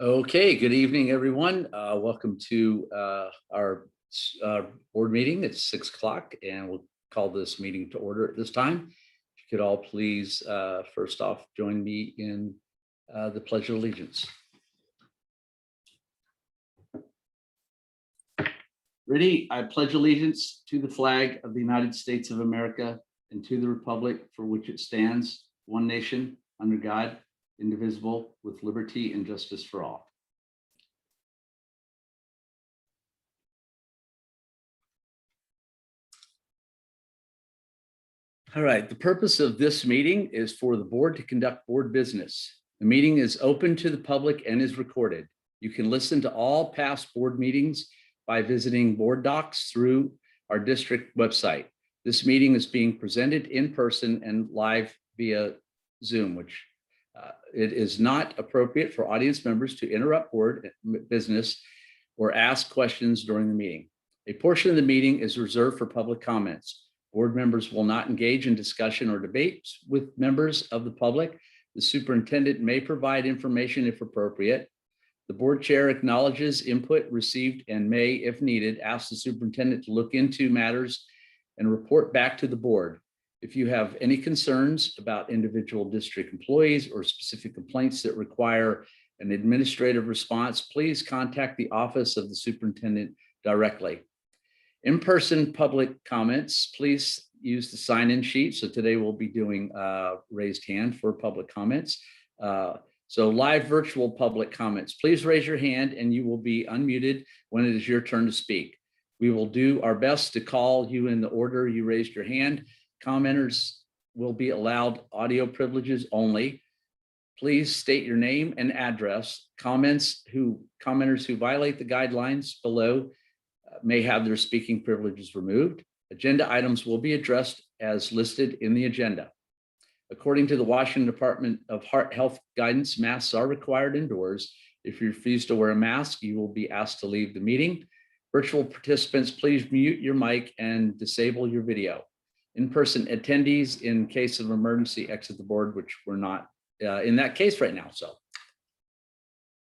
Okay, good evening, everyone. Welcome to our board meeting. It's 6 o'clock and we'll call this meeting to order at this time. If you could all please, first off, join me in the Pledge of Allegiance. Ready? I pledge allegiance to the flag of the United States of America and to the republic for which it stands, one nation, under God, indivisible, with liberty and justice for all. All right, the purpose of this meeting is for the board to conduct board business. The meeting is open to the public and is recorded. You can listen to all past board meetings by visiting board docs through our district website. This meeting is being presented in person and live via Zoom, which it is not appropriate for audience members to interrupt board business or ask questions during the meeting. A portion of the meeting is reserved for public comments. Board members will not engage in discussion or debates with members of the public. The superintendent may provide information if appropriate. The board chair acknowledges input received and may, if needed, ask the superintendent to look into matters and report back to the board. If you have any concerns about individual district employees or specific complaints that require an administrative response, please contact the office of the superintendent directly. In-person public comments, please use the sign-in sheet. So today we'll be doing raised hand for public comments. So live virtual public comments, please raise your hand and you will be unmuted when it is your turn to speak. We will do our best to call you in the order you raised your hand. Commenters will be allowed audio privileges only. Please state your name and address. Commenters who violate the guidelines below may have their speaking privileges removed. Agenda items will be addressed as listed in the agenda. According to the Washington Department of Health Guidance, masks are required indoors. If you refuse to wear a mask, you will be asked to leave the meeting. Virtual participants, please mute your mic and disable your video. In-person attendees, in case of emergency, exit the board, which we're not in that case right now. So,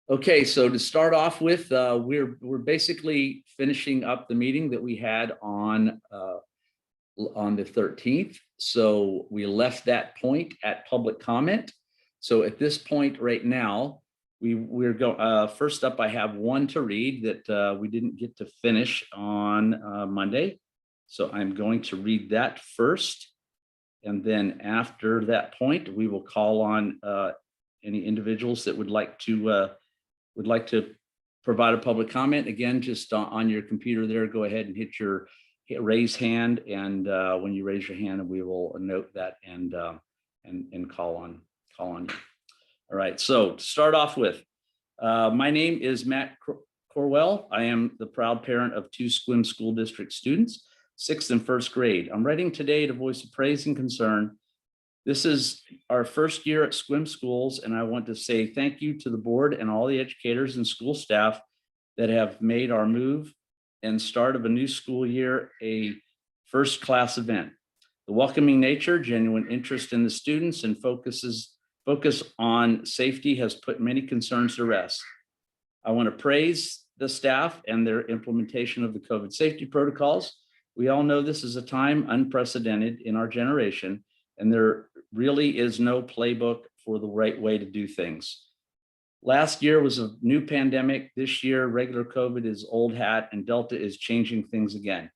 okay, so to start off with, we're basically finishing up the meeting that we had on the 13th. So we left that point at public comment. So at this point right now, we're going. First up, I have one to read that we didn't get to finish on Monday. So I'm going to read that first. And then after that point, we will call on any individuals that would like to provide a public comment. Again, just on your computer there, go ahead and hit raise hand. And when you raise your hand, we will note that and call on you. All right, so to start off with, my name is Matt Corwell. I am the proud parent of two Sequim School District students, 6th and 1st grade. I'm writing today to voice praise and concern. This is our first year at Sequim Schools, and I want to say thank you to the board and all the educators and school staff that have made our move and start of a new school year a first-class event. The welcoming nature, genuine interest in the students, and focus on safety has put many concerns to rest. I want to praise the staff and their implementation of the COVID safety protocols. We all know this is a time unprecedented in our generation, and there really is no playbook for the right way to do things. Last year was a new pandemic. This year, regular COVID is old hat and Delta is changing things again.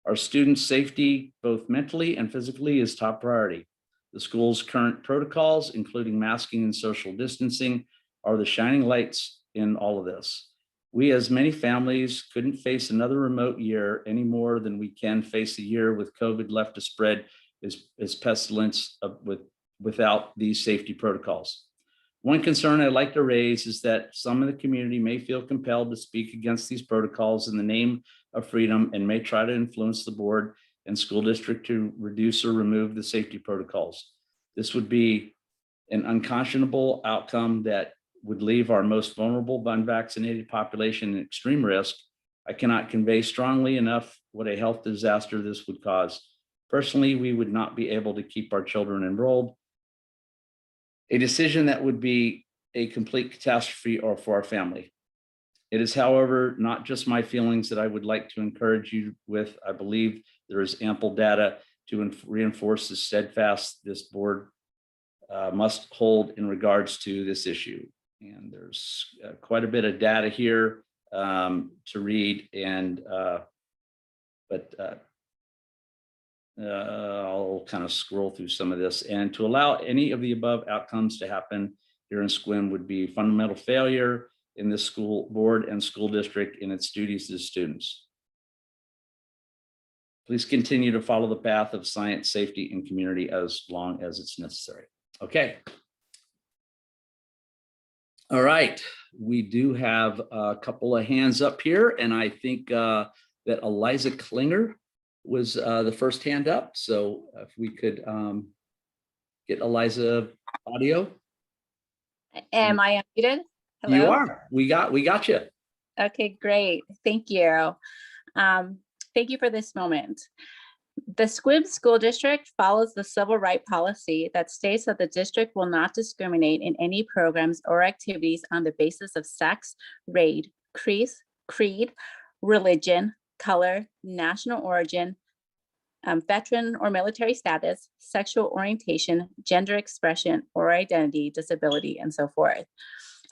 Our students' safety, both mentally and physically, is top priority. The school's current protocols, including masking and social distancing, are the shining lights in all of this. We, as many families, couldn't face another remote year any more than we can face a year with COVID left to spread as pestilence without these safety protocols. One concern I'd like to raise is that some of the community may feel compelled to speak against these protocols in the name of freedom and may try to influence the board and school district to reduce or remove the safety protocols. This would be an unconscionable outcome that would leave our most vulnerable unvaccinated population in extreme risk. I cannot convey strongly enough what a health disaster this would cause. Personally, we would not be able to keep our children enrolled. A decision that would be a complete catastrophe or for our family. It is, however, not just my feelings that I would like to encourage you with. I believe there is ample data to reinforce the steadfast this board must hold in regards to this issue. And there's quite a bit of data here to read, and I'll kind of scroll through some of this. And to allow any of the above outcomes to happen here in Sequim would be fundamental failure in this school board and school district in its duties to students. Please continue to follow the path of science, safety, and community as long as it's necessary. Okay. All right. We do have a couple of hands up here, and I think that Eliza Klinger was the first hand up. So if we could get Eliza audio. Am I unmuted? Hello? You are. We got you. Okay, great. Thank you. Thank you for this moment. The Sequim School District follows the civil right policy that states that the district will not discriminate in any programs or activities on the basis of sex, race, creed, religion, color, national origin, veteran or military status, sexual orientation, gender expression or identity, disability, and so forth.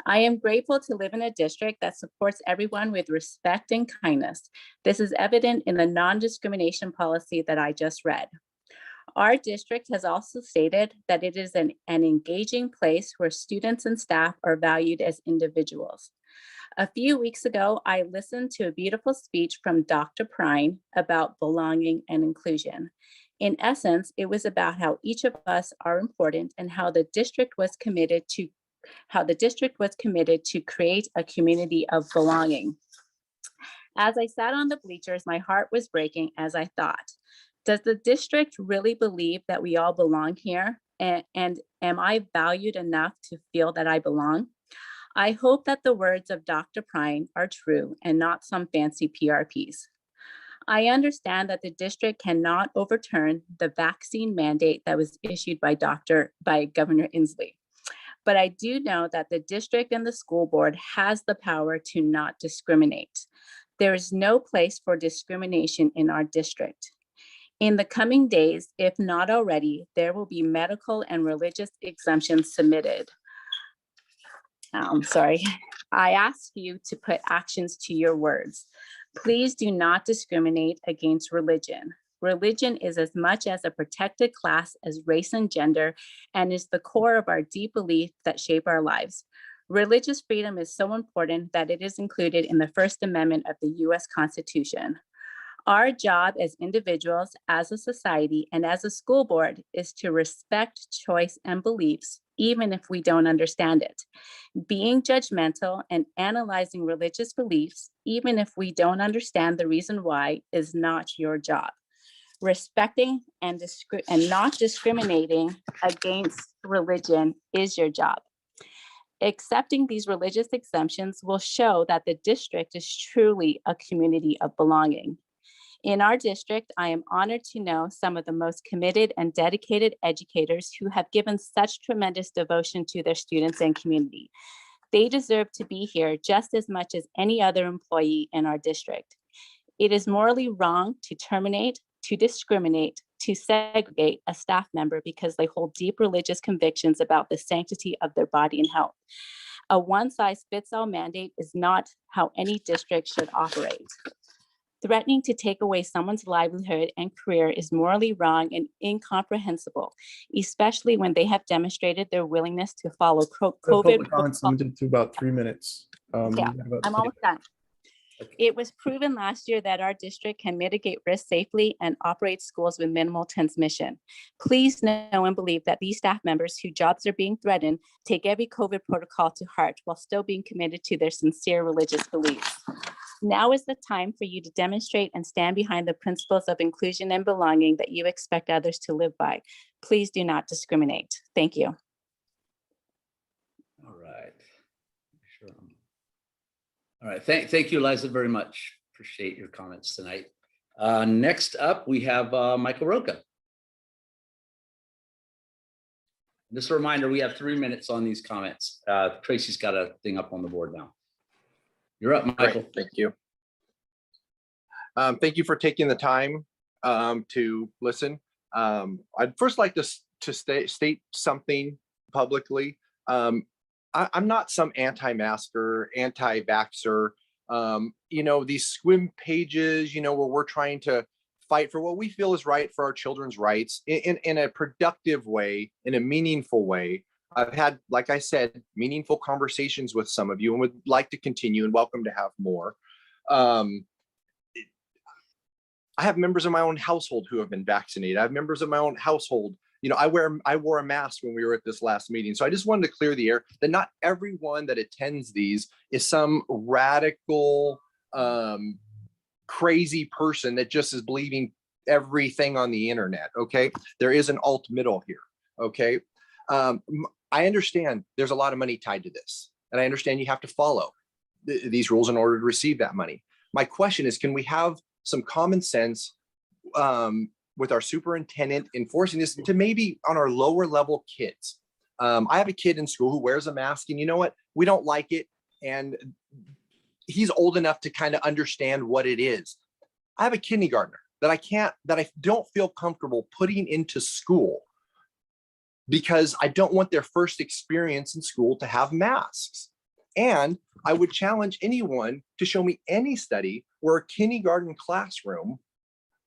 I am grateful to live in a district that supports everyone with respect and kindness. This is evident in the non-discrimination policy that I just read. Our district has also stated that it is an engaging place where students and staff are valued as individuals. A few weeks ago, I listened to a beautiful speech from Dr. Prine about belonging and inclusion. In essence, it was about how each of us are important and how the district was committed to create a community of belonging. As I sat on the bleachers, my heart was breaking as I thought, does the district really believe that we all belong here? And am I valued enough to feel that I belong? I hope that the words of Dr. Prine are true and not some fancy PR piece. I understand that the district cannot overturn the vaccine mandate that was issued by Governor Inslee. But I do know that the district and the school board has the power to not discriminate. There is no place for discrimination in our district. In the coming days, if not already, there will be medical and religious exemptions submitted. I ask you to put actions to your words. Please do not discriminate against religion. Religion is as much as a protected class as race and gender, and is the core of our deep beliefs that shape our lives. Religious freedom is so important that it is included in the First Amendment of the US Constitution. Our job as individuals, as a society, and as a school board is to respect choice and beliefs, even if we don't understand it. Being judgmental and analyzing religious beliefs, even if we don't understand the reason why, is not your job. Respecting and not discriminating against religion is your job. Accepting these religious exemptions will show that the district is truly a community of belonging. In our district, I am honored to know some of the most committed and dedicated educators who have given such tremendous devotion to their students and community. They deserve to be here just as much as any other employee in our district. It is morally wrong to terminate, to discriminate, to segregate a staff member because they hold deep religious convictions about the sanctity of their body and health. A one-size-fits-all mandate is not how any district should operate. Threatening to take away someone's livelihood and career is morally wrong and incomprehensible, especially when they have demonstrated their willingness to follow COVID. Comments limited to about 3 minutes. Yeah, I'm almost done. It was proven last year that our district can mitigate risk safely and operate schools with minimal transmission. Please know and believe that these staff members whose jobs are being threatened take every COVID protocol to heart while still being committed to their sincere religious beliefs. Now is the time for you to demonstrate and stand behind the principles of inclusion and belonging that you expect others to live by. Please do not discriminate. Thank you. All right. Sure. All right. Thank you, Liza, very much. Appreciate your comments tonight. Next up, we have Michael Roca. Just a reminder, we have 3 minutes on these comments. Tracy's got a thing up on the board now. You're up, Michael. Great, thank you. Thank you for taking the time to listen. I'd first like to state something publicly. I'm not some anti-masker, anti-vaxxer. You know, these swim pages, you know, where we're trying to fight for what we feel is right for our children's rights in a productive way, in a meaningful way. I've had, like I said, meaningful conversations with some of you and would like to continue and welcome to have more. I have members of my own household who have been vaccinated. I have members of my own household. You know, I wore a mask when we were at this last meeting. So I just wanted to clear the air that not everyone that attends these is some radical, crazy person that just is believing everything on the internet. Okay. There is an alt middle here. Okay. I understand there's a lot of money tied to this, and I understand you have to follow these rules in order to receive that money. My question is, can we have some common sense with our superintendent enforcing this to maybe on our lower level kids? I have a kid in school who wears a mask, and you know what? We don't like it. And he's old enough to kind of understand what it is. I have a kindergartner that I don't feel comfortable putting into school because I don't want their first experience in school to have masks. And I would challenge anyone to show me any study where a kindergarten classroom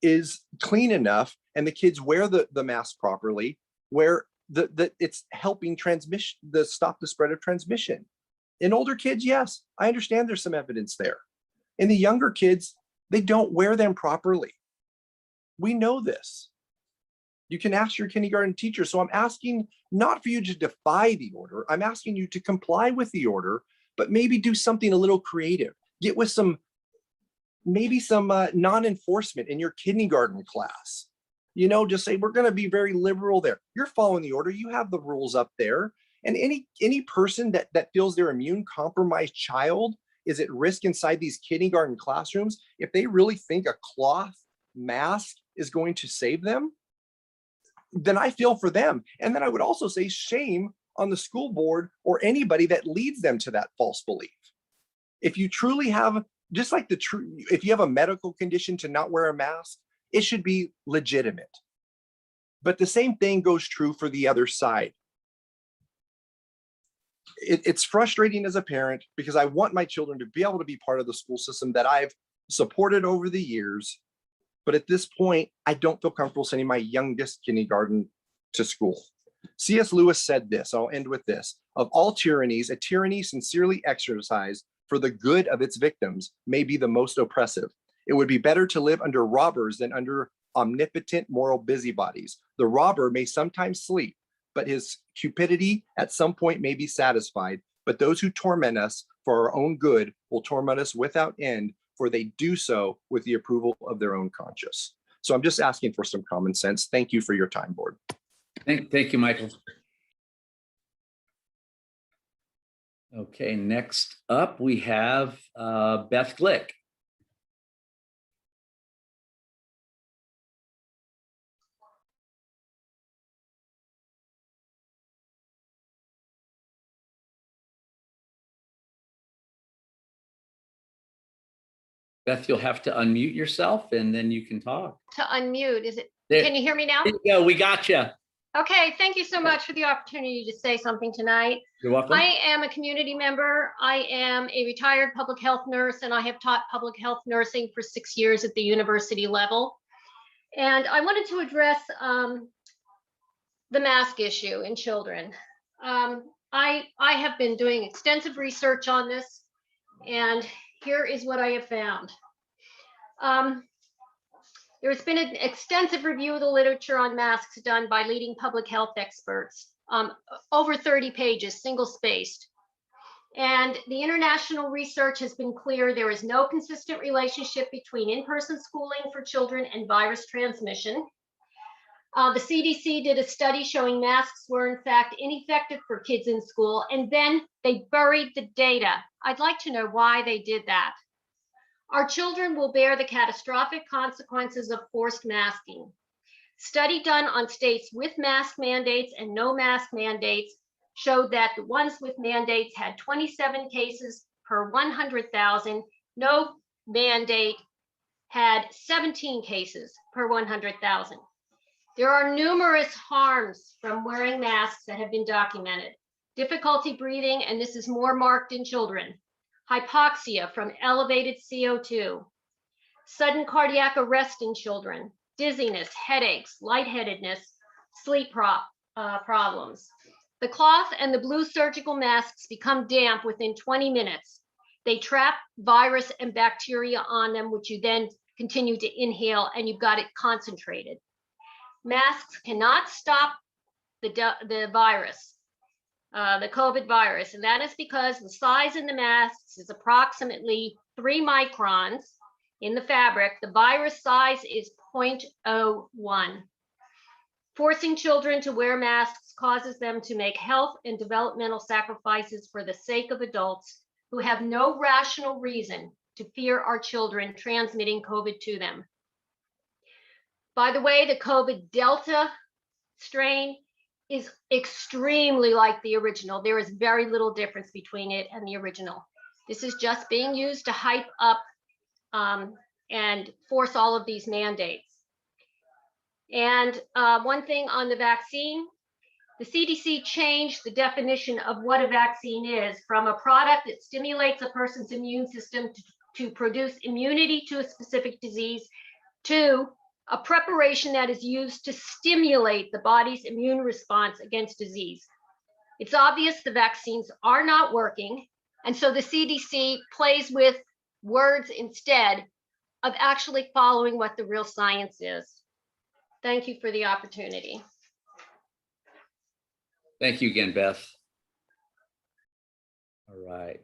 is clean enough and the kids wear the mask properly, where it's helping stop the spread of transmission. In older kids, yes, I understand there's some evidence there. In the younger kids, they don't wear them properly. We know this. You can ask your kindergarten teacher. So I'm asking not for you to defy the order. I'm asking you to comply with the order, but maybe do something a little creative. Get with maybe some non-enforcement in your kindergarten class. You know, just say, we're going to be very liberal there. You're following the order. You have the rules up there. And any person that feels their immune compromised child is at risk inside these kindergarten classrooms, if they really think a cloth mask is going to save them, then I feel for them. And then I would also say shame on the school board or anybody that leads them to that false belief. If you truly have, just like if you have a medical condition to not wear a mask, it should be legitimate. But the same thing goes true for the other side. It's frustrating as a parent because I want my children to be able to be part of the school system that I've supported over the years. But at this point, I don't feel comfortable sending my youngest kindergarten to school. C.S. Lewis said this, I'll end with this: of all tyrannies, a tyranny sincerely exercised for the good of its victims may be the most oppressive. It would be better to live under robbers than under omnipotent moral busybodies. The robber may sometimes sleep, but his cupidity at some point may be satisfied. But those who torment us for our own good will torment us without end, for they do so with the approval of their own conscience. So I'm just asking for some common sense. Thank you for your time, board. Thank you, Michael. Okay, next up we have Beth Glick. Beth, you'll have to unmute yourself and then you can talk. To unmute, is it? There, can you hear me now? There you go, we got you. Okay, thank you so much for the opportunity to say something tonight. You're welcome. I am a community member. I am a retired public health nurse, and I have taught public health nursing for 6 years at the university level. And I wanted to address the mask issue in children. I have been doing extensive research on this, and here is what I have found. There's been an extensive review of the literature on masks done by leading public health experts, over 30 pages, single-spaced. And the international research has been clear. There is no consistent relationship between in-person schooling for children and virus transmission. The CDC did a study showing masks were in fact ineffective for kids in school, and then they buried the data. I'd like to know why they did that. Our children will bear the catastrophic consequences of forced masking. Study done on states with mask mandates and no mask mandates showed that the ones with mandates had 27 cases per 100,000. No mandate had 17 cases per 100,000. There are numerous harms from wearing masks that have been documented. Difficulty breathing, and this is more marked in children. Hypoxia from elevated CO2. Sudden cardiac arrest in children. Dizziness, headaches, lightheadedness, sleep problems. The cloth and the blue surgical masks become damp within 20 minutes. They trap virus and bacteria on them, which you then continue to inhale, and you've got it concentrated. Masks cannot stop the virus, the COVID virus, and that is because the size in the masks is approximately 3 microns in the fabric. The virus size is 0.01. Forcing children to wear masks causes them to make health and developmental sacrifices for the sake of adults who have no rational reason to fear our children transmitting COVID to them. By the way, the COVID Delta strain is extremely like the original. There is very little difference between it and the original. This is just being used to hype up and force all of these mandates. And one thing on the vaccine, the CDC changed the definition of what a vaccine is from a product that stimulates a person's immune system to produce immunity to a specific disease to a preparation that is used to stimulate the body's immune response against disease. It's obvious the vaccines are not working, and so the CDC plays with words instead of actually following what the real science is. Thank you for the opportunity. Thank you again, Beth. All right.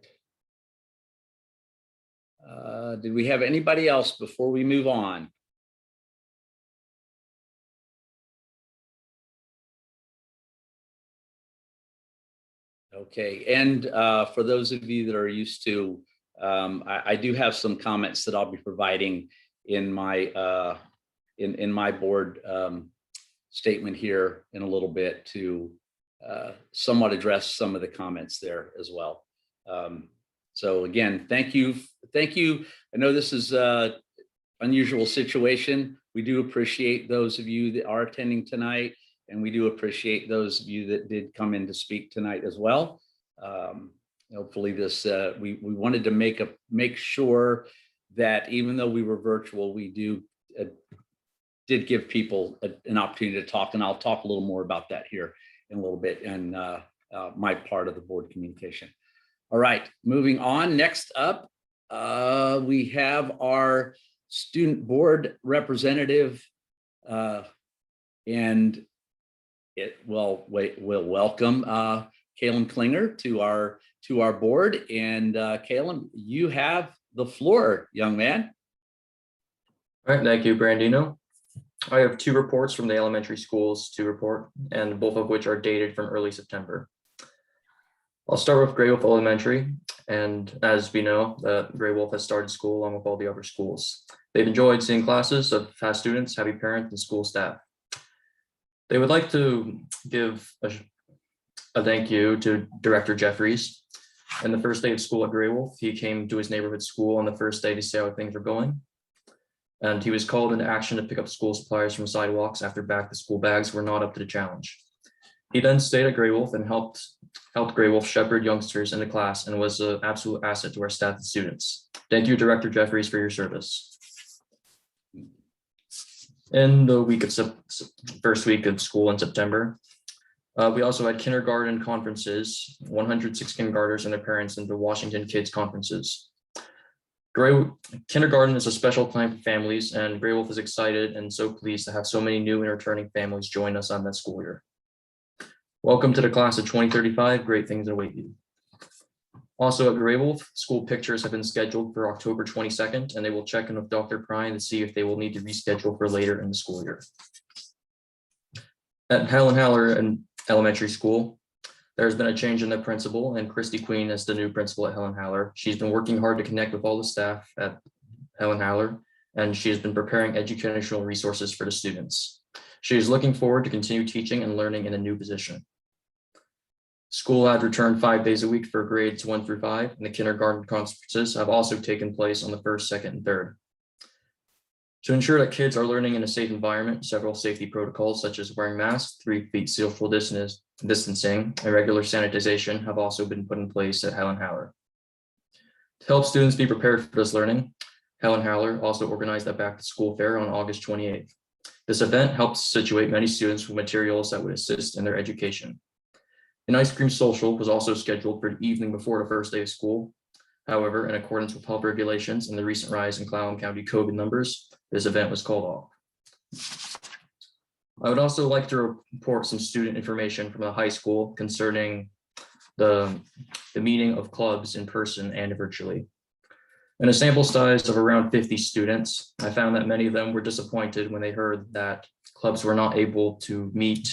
Did we have anybody else before we move on? Okay, and for those of you that are used to, I do have some comments that I'll be providing in my in my board statement here in a little bit to somewhat address some of the comments there as well. So again, thank you. I know this is an unusual situation. We do appreciate those of you that are attending tonight, and we do appreciate those of you that did come in to speak tonight as well. Hopefully this, we wanted to make sure that even though we were virtual, we did give people an opportunity to talk, and I'll talk a little more about that here in a little bit and my part of the board communication. All right, moving on. Next up, we have our student board representative, and we'll welcome Kalen Klinger to our board. And Kalen, you have the floor, young man. All right, thank you, Brandino. I have 2 reports from the elementary schools to report, and both of which are dated from early September. I'll start with Grey Wolf Elementary, and as we know, Grey Wolf has started school along with all the other schools. They've enjoyed seeing classes of fast students, happy parents, and school staff. They would like to give a thank you to Director Jeffries. And the first day of school at Grey Wolf, he came to his neighborhood school on the first day to see how things were going. And he was called into action to pick up school supplies from sidewalks after back to school bags were not up to the challenge. He then stayed at Grey Wolf and helped Grey Wolf shepherd youngsters into class and was an absolute asset to our staff and students. Thank you, Director Jeffries, for your service. In the first week of school in September, we also had kindergarten conferences, 106 kindergartners and their parents into Washington Kids Conferences. Kindergarten is a special time for families, and Grey Wolf is excited and so pleased to have so many new and returning families join us on that school year. Welcome to the class of 2035. Great things await you. Also at Grey Wolf, school pictures have been scheduled for October 22nd, and they will check in with Dr. Prine to see if they will need to reschedule for later in the school year. At Helen Haller Elementary School, there's been a change in the principal, and Christy Queen is the new principal at Helen Haller. She's been working hard to connect with all the staff at Helen Haller, and she has been preparing educational resources for the students. She is looking forward to continue teaching and learning in a new position. School had returned 5 days a week for grades 1 through 5, and the kindergarten conferences have also taken place on the 1st, 2nd, and 3rd. To ensure that kids are learning in a safe environment, several safety protocols such as wearing masks, 3 feet social distancing, and regular sanitization have also been put in place at Helen Haller. To help students be prepared for this learning, Helen Haller also organized a back to school fair on August 28th. This event helped situate many students with materials that would assist in their education. An ice cream social was also scheduled for the evening before the first day of school. However, in accordance with health regulations and the recent rise in Clallam County COVID numbers, this event was called off. I would also like to report some student information from the high school concerning the meeting of clubs in person and virtually. In a sample size of around 50 students, I found that many of them were disappointed when they heard that clubs were not able to meet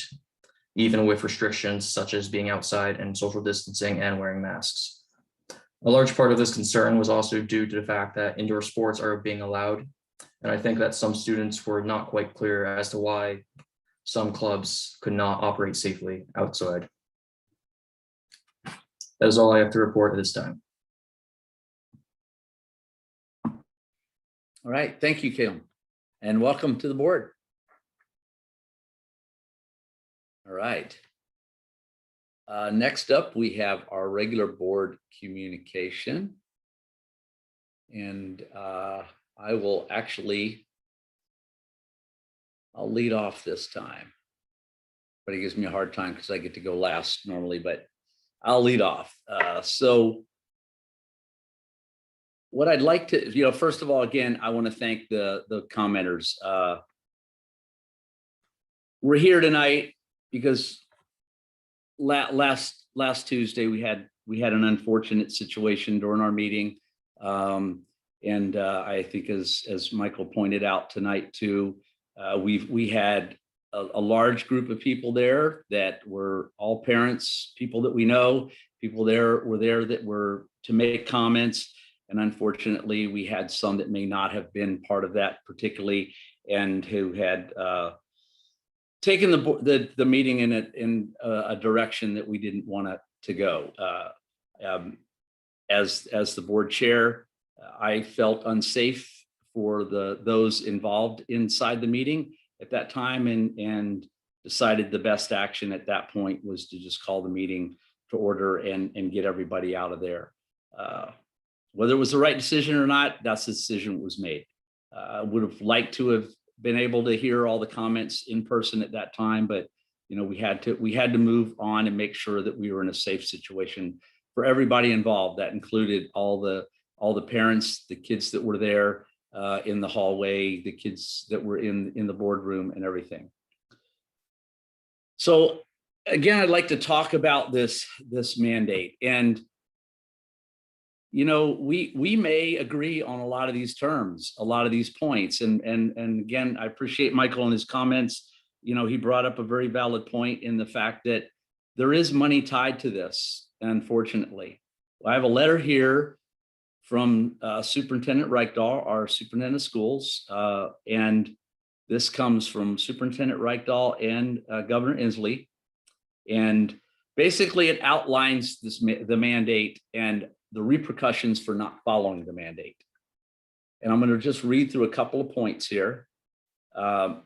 even with restrictions such as being outside and social distancing and wearing masks. A large part of this concern was also due to the fact that indoor sports are being allowed, and I think that some students were not quite clear as to why some clubs could not operate safely outside. That is all I have to report at this time. All right, thank you, Caleb, and welcome to the board. All right. Next up, we have our regular board communication. And I will actually, I'll lead off this time. But it gives me a hard time because I get to go last normally, but I'll lead off. So what I'd like to, first of all, again, I want to thank the commenters. We're here tonight because last Tuesday we had an unfortunate situation during our meeting, and I think as Michael pointed out tonight too, we had a large group of people there that were all parents, people that we know, people were there that were to make comments, and unfortunately we had some that may not have been part of that particularly, and who had taken the meeting in a direction that we didn't want it to go. As the board chair, I felt unsafe for those involved inside the meeting at that time, and decided the best action at that point was to just call the meeting to order and get everybody out of there. Whether it was the right decision or not, that's the decision that was made. I would have liked to have been able to hear all the comments in person at that time, but we had to move on and make sure that we were in a safe situation for everybody involved. That included all the parents, the kids that were there in the hallway, the kids that were in the boardroom and everything. So again, I'd like to talk about this mandate. And we may agree on a lot of these terms, a lot of these points. And again, I appreciate Michael and his comments. He brought up a very valid point in the fact that there is money tied to this, unfortunately. I have a letter here from Superintendent Reichdahl, our superintendent of schools, and this comes from Superintendent Reichdahl and Governor Inslee. And basically it outlines the mandate and the repercussions for not following the mandate. And I'm going to just read through a couple of points here. Upon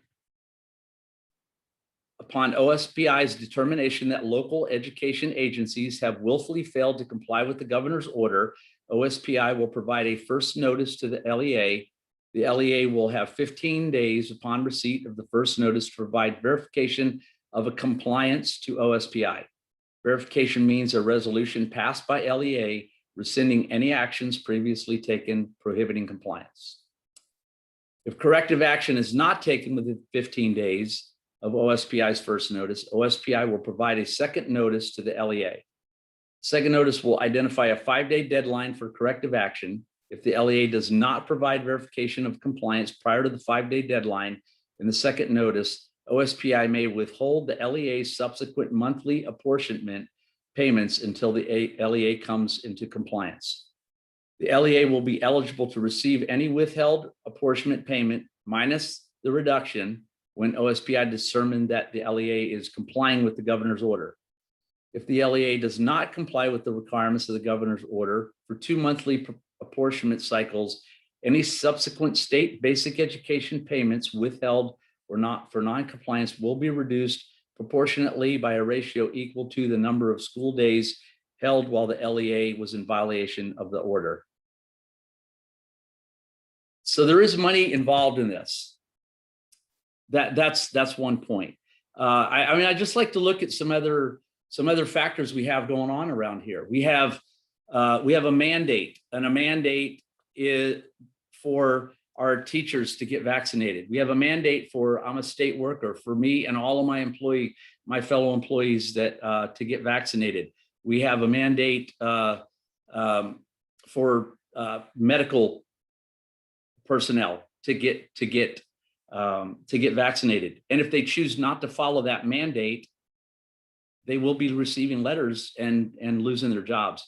OSPI's determination that local education agencies have willfully failed to comply with the governor's order, OSPI will provide a first notice to the LEA. The LEA will have 15 days upon receipt of the first notice to provide verification of a compliance to OSPI. Verification means a resolution passed by LEA rescinding any actions previously taken prohibiting compliance. If corrective action is not taken within 15 days of OSPI's first notice, OSPI will provide a second notice to the LEA. Second notice will identify a 5-day deadline for corrective action. If the LEA does not provide verification of compliance prior to the 5-day deadline in the second notice, OSPI may withhold the LEA's subsequent monthly apportionment payments until the LEA comes into compliance. The LEA will be eligible to receive any withheld apportionment payment minus the reduction when OSPI determined that the LEA is complying with the governor's order. If the LEA does not comply with the requirements of the governor's order for 2 monthly apportionment cycles, any subsequent state basic education payments withheld or not for non-compliance will be reduced proportionately by a ratio equal to the number of school days held while the LEA was in violation of the order. So there is money involved in this. That's one point. I mean, I just like to look at some other factors we have going on around here. We have a mandate, and a mandate is for our teachers to get vaccinated. We have a mandate for, I'm a state worker, for me and all of my fellow employees that to get vaccinated. We have a mandate for medical personnel to get vaccinated. And if they choose not to follow that mandate, they will be receiving letters and losing their jobs.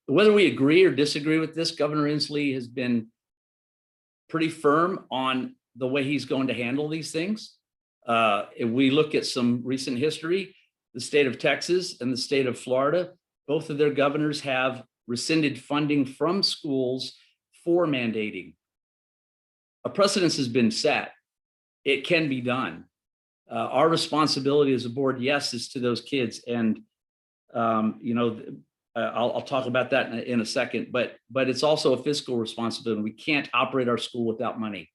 Whether we agree or disagree with this, Governor Inslee has been pretty firm on the way he's going to handle these things. If we look at some recent history, the state of Texas and the state of Florida, both of their governors have rescinded funding from schools for mandating. A precedence has been set. It can be done. Our responsibility as a board, yes, is to those kids. And, I'll talk about that in a second, but it's also a fiscal responsibility. We can't operate our school without money.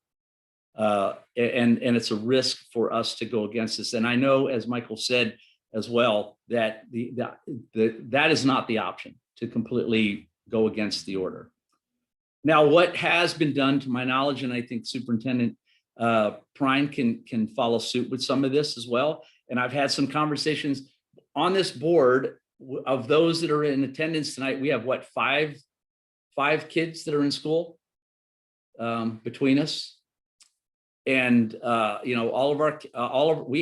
And it's a risk for us to go against this. And I know, as Michael said as well, that that is not the option, to completely go against the order. Now, what has been done, to my knowledge, and I think Superintendent Prine can follow suit with some of this as well. And I've had some conversations on this board of those that are in attendance tonight. We have what, five kids that are in school between us. And we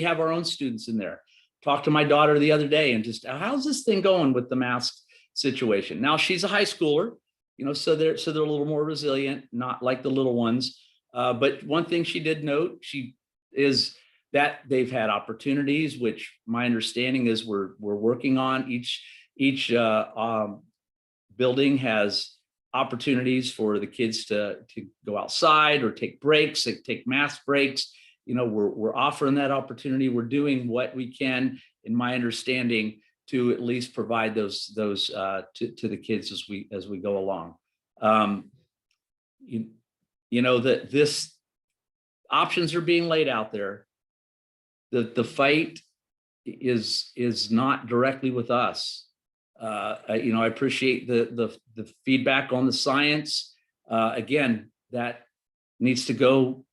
have our own students in there. Talked to my daughter the other day and just, how's this thing going with the mask situation? Now she's a high schooler, so they're a little more resilient, not like the little ones. But one thing she did note, is that they've had opportunities, which my understanding is we're working on. Each building has opportunities for the kids to go outside or take breaks, take mask breaks. We're offering that opportunity. We're doing what we can, in my understanding, to at least provide those to the kids as we go along. That this options are being laid out there. The fight is not directly with us. I appreciate the feedback on the science. Again, that needs to go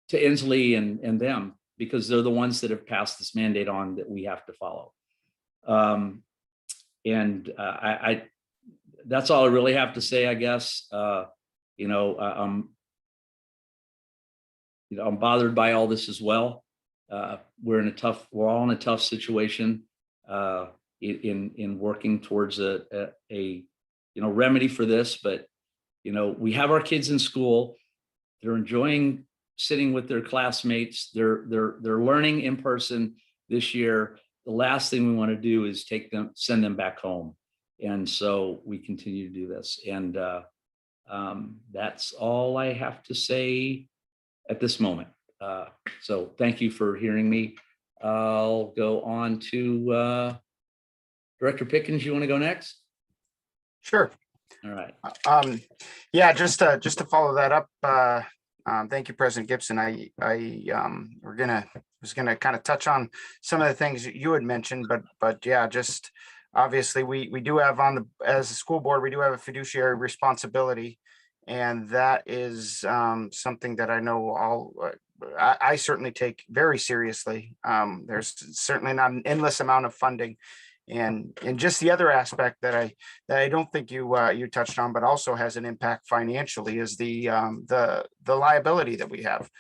to Inslee and them, because they're the ones that have passed this mandate on that we have to follow. That's all I really have to say, I guess. I'm bothered by all this as well. We're all in a tough situation in working towards a remedy for this. But we have our kids in school. They're enjoying sitting with their classmates. They're learning in person this year. The last thing we want to do is send them back home. And so we continue to do this. And that's all I have to say at this moment. So thank you for hearing me. I'll go on to Director Pickens. You want to go next? Sure. All right. Yeah, just to follow that up. Thank you, President Gibson. I was gonna kind of touch on some of the things that you had mentioned, but yeah, just obviously we do have as a school board, we do have a fiduciary responsibility, and that is something that I know I certainly take very seriously. There's certainly not an endless amount of funding. And just the other aspect that I don't think you touched on, but also has an impact financially, is the liability that we have.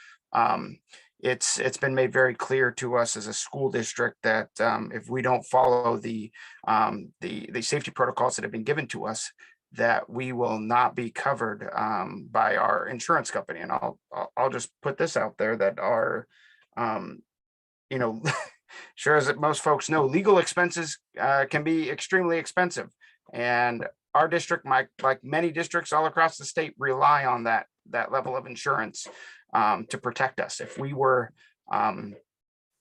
It's been made very clear to us as a school district that if we don't follow the safety protocols that have been given to us, that we will not be covered by our insurance company. And I'll just put this out there that our, you know, sure as most folks know, legal expenses can be extremely expensive. And our district, like many districts all across the state, rely on that level of insurance to protect us. If we were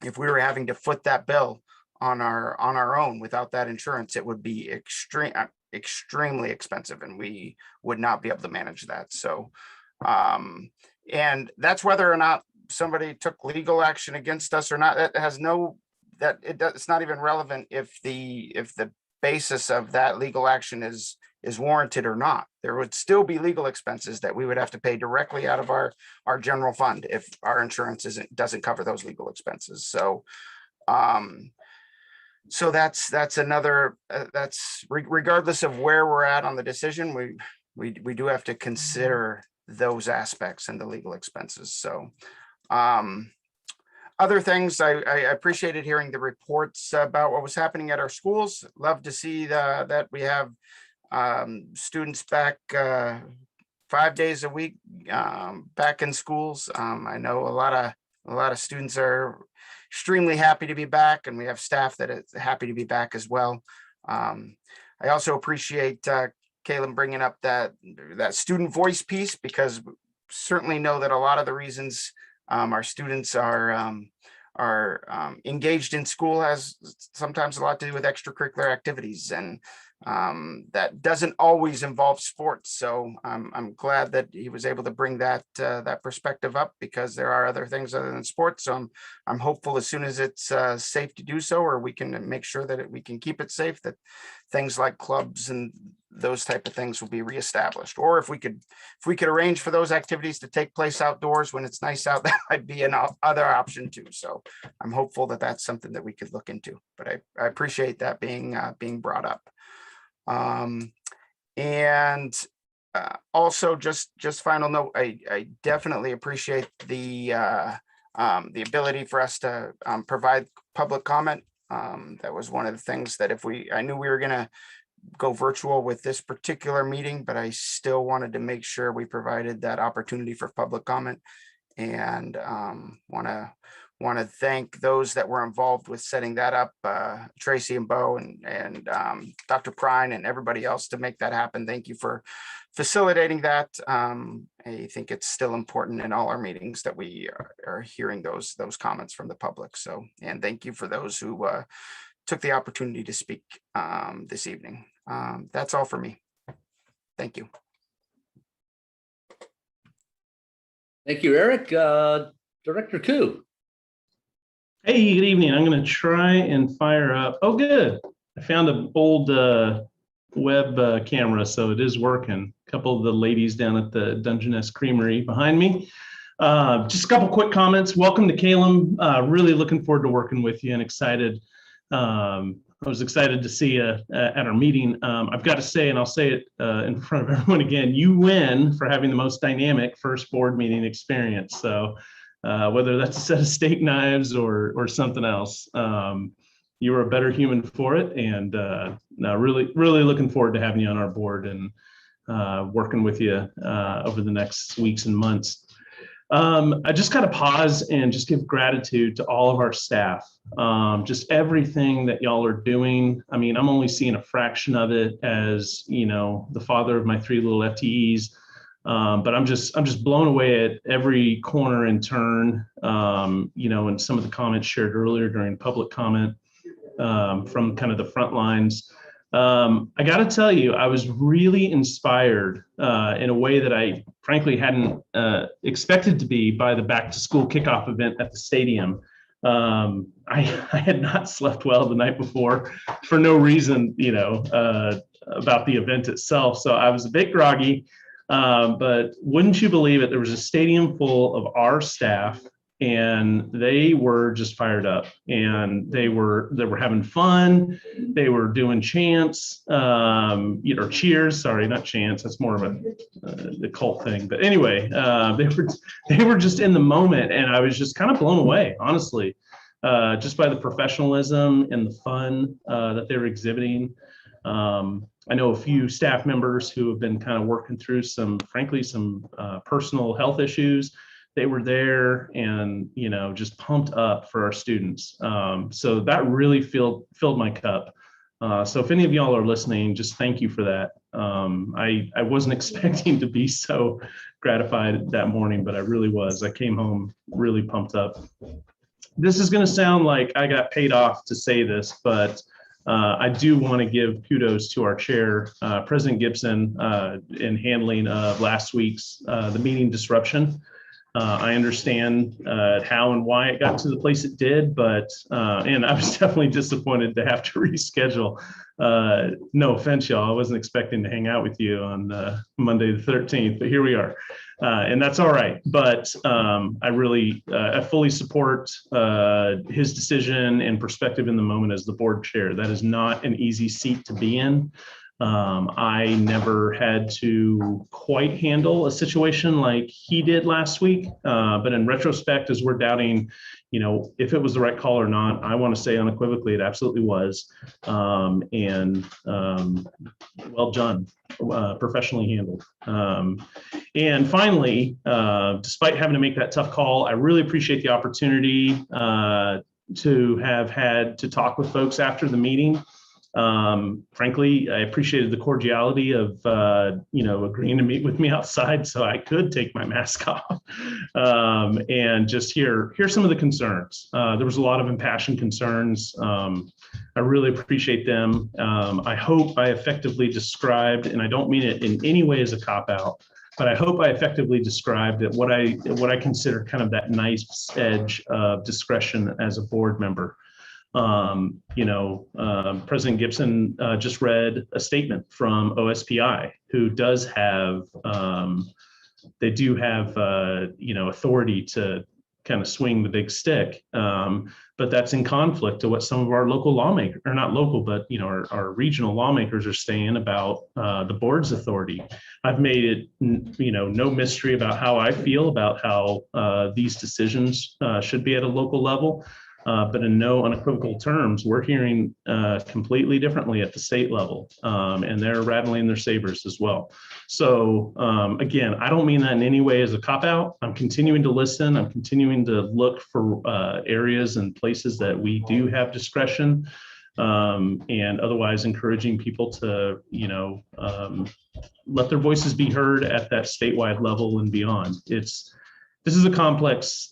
having to foot that bill on our own without that insurance, it would be extremely expensive, and we would not be able to manage that. So, and that's whether or not somebody took legal action against us or not. That has no, it's not even relevant if the basis of that legal action is warranted or not. There would still be legal expenses that we would have to pay directly out of our general fund if our insurance doesn't cover those legal expenses. So so that's another, that's regardless of where we're at on the decision, we do have to consider those aspects and the legal expenses. So other things, I appreciated hearing the reports about what was happening at our schools. Love to see that we have students back 5 days a week back in schools. I know a lot of students are extremely happy to be back, and we have staff that is happy to be back as well. I also appreciate Caleb bringing up that student voice piece, because certainly know that a lot of the reasons our students are engaged in school has sometimes a lot to do with extracurricular activities, and that doesn't always involve sports. So I'm glad that he was able to bring that perspective up, because there are other things other than sports. So I'm hopeful as soon as it's safe to do so, or we can make sure that we can keep it safe, that things like clubs and those type of things will be reestablished. Or if we could arrange for those activities to take place outdoors when it's nice out, that might be an other option too. So I'm hopeful that that's something that we could look into. But I appreciate that being brought up. And also just final note, I definitely appreciate the ability for us to provide public comment. That was one of the things that I knew we were gonna go virtual with this particular meeting, but I still wanted to make sure we provided that opportunity for public comment, and want to thank those that were involved with setting that up, Tracy and Bo and Dr. Prine and everybody else to make that happen. Thank you for facilitating that. I think it's still important in all our meetings that we are hearing those comments from the public. So, and thank you for those who took the opportunity to speak this evening. That's all for me. Thank you. Thank you, Eric. Director Koo. Hey, good evening. I'm going to try and fire up. Oh, good. I found an old web camera, so it is working. A couple of the ladies down at the Dungeness Creamery behind me. Just a couple quick comments. Welcome to Calum. Really looking forward to working with you and excited. I was excited to see you at our meeting. I've got to say, and I'll say it in front of everyone again, you win for having the most dynamic first board meeting experience. So whether that's a set of steak knives or something else, you were a better human for it. And no, really looking forward to having you on our board and working with you over the next weeks and months. I just got to pause and just give gratitude to all of our staff. Just everything that y'all are doing. I mean, I'm only seeing a fraction of it as, you know, the father of my 3 little FTEs. But I'm just blown away at every corner and turn, you know, and some of the comments shared earlier during public comment from kind of the front lines. I got to tell you, I was really inspired in a way that I frankly hadn't expected to be by the back to school kickoff event at the stadium. I had not slept well the night before for no reason, you know, about the event itself. So I was a bit groggy, but wouldn't you believe it? There was a stadium full of our staff, and they were just fired up, and they were having fun. They were doing chants, you know, cheers. Sorry, not chants. That's more of the cult thing. But anyway, they were just in the moment, and I was just kind of blown away, honestly, just by the professionalism and the fun that they were exhibiting. I know a few staff members who have been kind of working through frankly, some personal health issues. They were there and, just pumped up for our students. So that really filled my cup. So if any of y'all are listening, just thank you for that. I wasn't expecting to be so gratified that morning, but I really was. I came home really pumped up. This is going to sound like I got paid off to say this, but I do want to give kudos to our chair, President Gibson, in handling last week's the meeting disruption. I understand how and why it got to the place it did, but and I was definitely disappointed to have to reschedule. No offense, y'all. I wasn't expecting to hang out with you on Monday the 13th, but here we are. And that's all right. But I fully support his decision and perspective in the moment as the board chair. That is not an easy seat to be in. I never had to quite handle a situation like he did last week. But in retrospect, as we're doubting, if it was the right call or not, I want to say unequivocally, it absolutely was. Well done, professionally handled. And finally, despite having to make that tough call, I really appreciate the opportunity to have had to talk with folks after the meeting. Frankly, I appreciated the cordiality of, agreeing to meet with me outside so I could take my mask off and just hear some of the concerns. There was a lot of impassioned concerns. I really appreciate them. I hope I effectively described, and I don't mean it in any way as a cop-out, but I hope I effectively described it, what I consider kind of that nice edge of discretion as a board member. President Gibson just read a statement from OSPI, who does have, they do have, authority to kind of swing the big stick, but that's in conflict to what some of our local lawmakers, or not local, but our regional lawmakers are saying about the board's authority. I've made it, no mystery about how I feel about how these decisions should be at a local level. But in no unequivocal terms, we're hearing completely differently at the state level, and they're rattling their sabers as well. So again, I don't mean that in any way as a cop-out. I'm continuing to listen. I'm continuing to look for areas and places that we do have discretion, and otherwise encouraging people to, let their voices be heard at that statewide level and beyond. This is a complex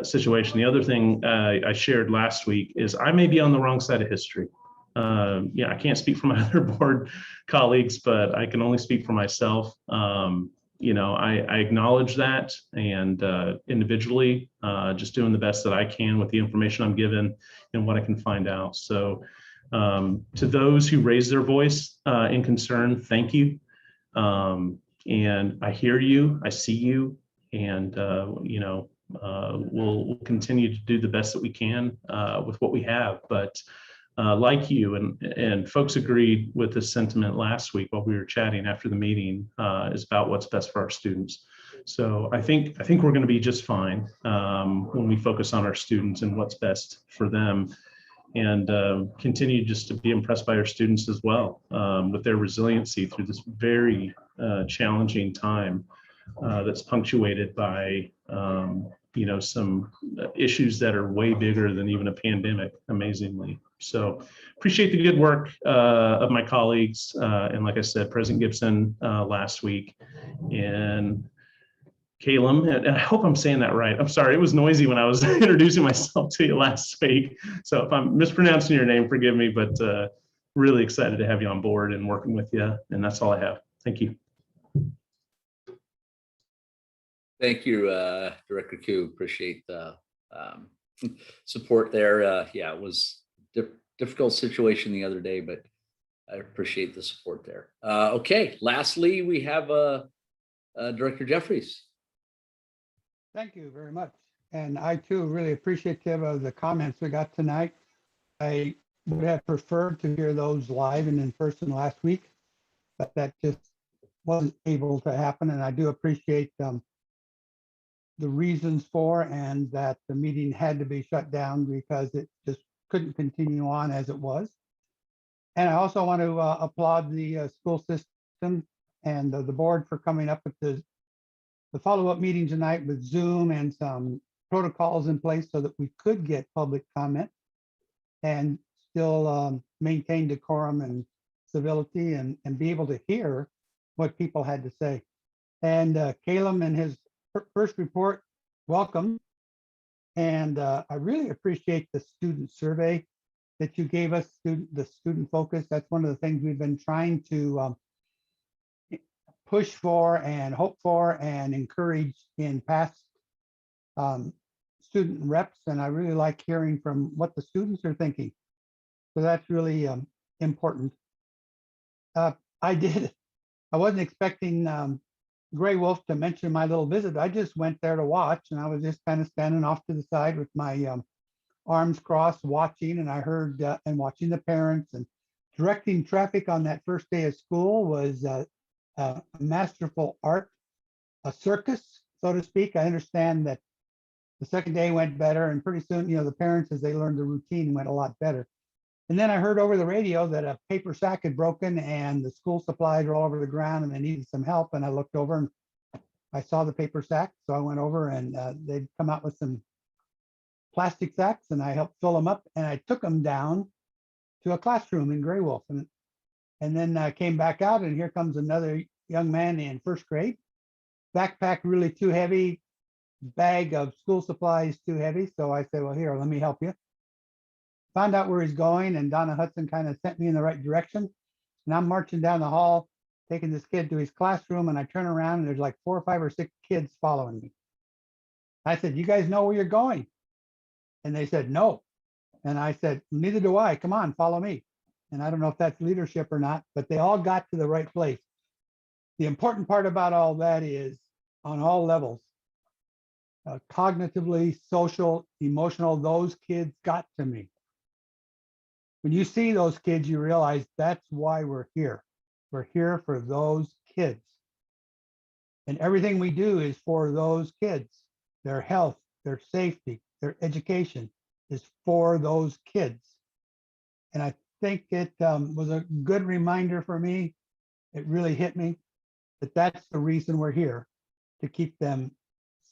situation. The other thing I shared last week is I may be on the wrong side of history. I can't speak for my other board colleagues, but I can only speak for myself. I acknowledge that, and individually, just doing the best that I can with the information I'm given and what I can find out. So to those who raise their voice in concern, thank you. And I hear you, I see you. And, we'll continue to do the best that we can with what we have. But like you and folks agreed with this sentiment last week while we were chatting after the meeting is about what's best for our students. So I think we're going to be just fine when we focus on our students and what's best for them, and continue just to be impressed by our students as well with their resiliency through this very challenging time. That's punctuated by, some issues that are way bigger than even a pandemic, amazingly. So appreciate the good work of my colleagues. And like I said, President Gibson last week, and Calum, and I hope I'm saying that right. I'm sorry, it was noisy when I was introducing myself to you last week. So if I'm mispronouncing your name, forgive me, but really excited to have you on board and working with you. And that's all I have. Thank you. Thank you, Director Koo. Appreciate the support there. It was a difficult situation the other day, but I appreciate the support there. Okay, lastly, we have Director Jeffries. Thank you very much. And I too really appreciative of the comments we got tonight. I would have preferred to hear those live and in person last week, but that just wasn't able to happen. And I do appreciate the reasons for, and that the meeting had to be shut down because it just couldn't continue on as it was. And I also want to applaud the school system and the board for coming up with the follow-up meeting tonight with Zoom and some protocols in place so that we could get public comment and still maintain decorum and civility and be able to hear what people had to say. And Caleb in his first report, welcome. And I really appreciate the student survey that you gave us, the student focus. That's one of the things we've been trying to push for and hope for and encourage in past student reps. And I really like hearing from what the students are thinking. So that's really important. I wasn't expecting Gray Wolf to mention my little visit. I just went there to watch, and I was just kind of standing off to the side with my arms crossed watching, and I heard and watching the parents and directing traffic on that first day of school was a masterful art, a circus, so to speak. I understand that the second day went better, and pretty soon, the parents, as they learned the routine, went a lot better. And then I heard over the radio that a paper sack had broken and the school supplies were all over the ground and they needed some help. And I looked over and I saw the paper sack. So I went over and they'd come out with some plastic sacks and I helped fill them up and I took them down to a classroom in Gray Wolf. And then I came back out and here comes another young man in first grade. Backpack really too heavy, bag of school supplies too heavy. So I said, well, here, let me help you. Found out where he's going, and Donna Hudson kind of sent me in the right direction. And I'm marching down the hall, taking this kid to his classroom, and I turn around and there's like 4 or 5 or 6 kids following me. I said, you guys know where you're going? And they said, no. And I said, neither do I. Come on, follow me. And I don't know if that's leadership or not, but they all got to the right place. The important part about all that is on all levels, cognitively, social, emotional, those kids got to me. When you see those kids, you realize that's why we're here. We're here for those kids. And everything we do is for those kids. Their health, their safety, their education is for those kids. And I think it was a good reminder for me. It really hit me that that's the reason we're here, to keep them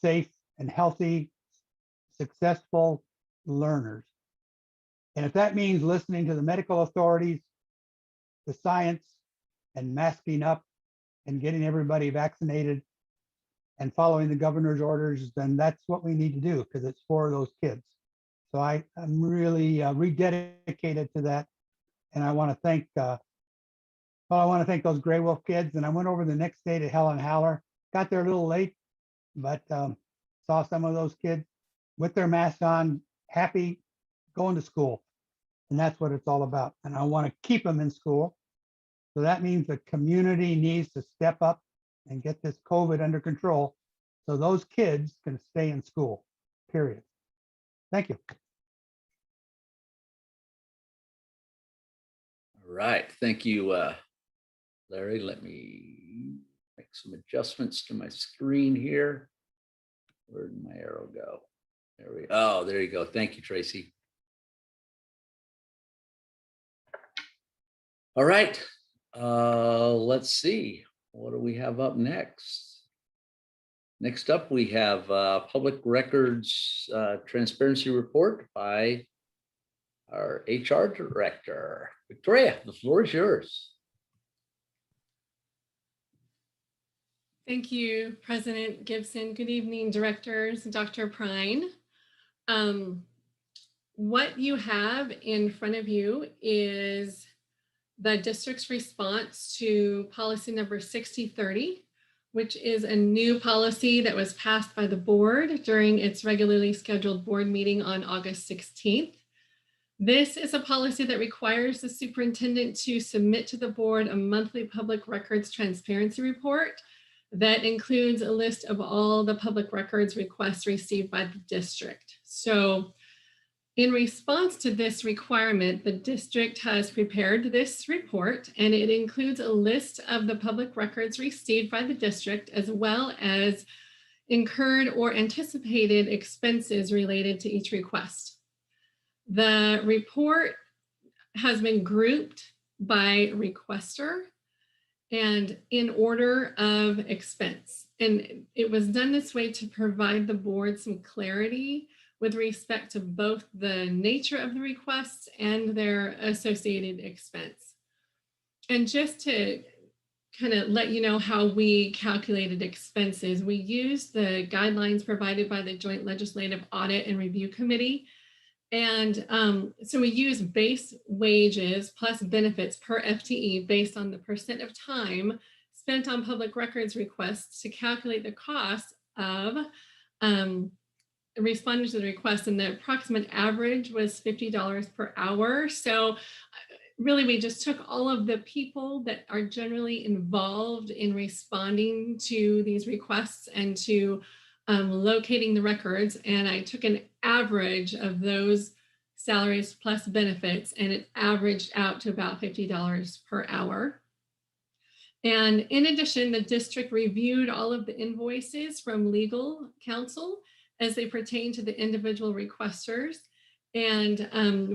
safe and healthy, successful learners. And if that means listening to the medical authorities, the science, and masking up and getting everybody vaccinated and following the governor's orders, then that's what we need to do because it's for those kids. So I'm really rededicated to that. And I want to thank, those Gray Wolf kids. And I went over the next day to Helen Haller, got there a little late, but saw some of those kids with their masks on, happy, going to school. And that's what it's all about. And I want to keep them in school. So that means the community needs to step up and get this COVID under control so those kids can stay in school, period. Thank you. All right, thank you, Larry. Let me make some adjustments to my screen here. Where did my arrow go? There you go. Thank you, Tracy. All right, let's see. What do we have up next? Next up, we have Public Records Transparency Report by our HR Director. Victoria, the floor is yours. Thank you, President Gibson. Good evening, directors, Dr. Prine. What you have in front of you is the district's response to policy number 6030, which is a new policy that was passed by the board during its regularly scheduled board meeting on August 16th. This is a policy that requires the superintendent to submit to the board a monthly public records transparency report that includes a list of all the public records requests received by the district. So in response to this requirement, the district has prepared this report, and it includes a list of the public records received by the district, as well as incurred or anticipated expenses related to each request. The report has been grouped by requester and in order of expense. And it was done this way to provide the board some clarity with respect to both the nature of the requests and their associated expense. And just to kind of let you know how we calculated expenses, we used the guidelines provided by the Joint Legislative Audit and Review Committee. And so we use base wages plus benefits per FTE based on the percent of time spent on public records requests to calculate the cost of responding to the request. And the approximate average was $50 per hour. So really, we just took all of the people that are generally involved in responding to these requests and to locating the records. And I took an average of those salaries plus benefits, and it averaged out to about $50 per hour. And in addition, the district reviewed all of the invoices from legal counsel as they pertain to the individual requesters. And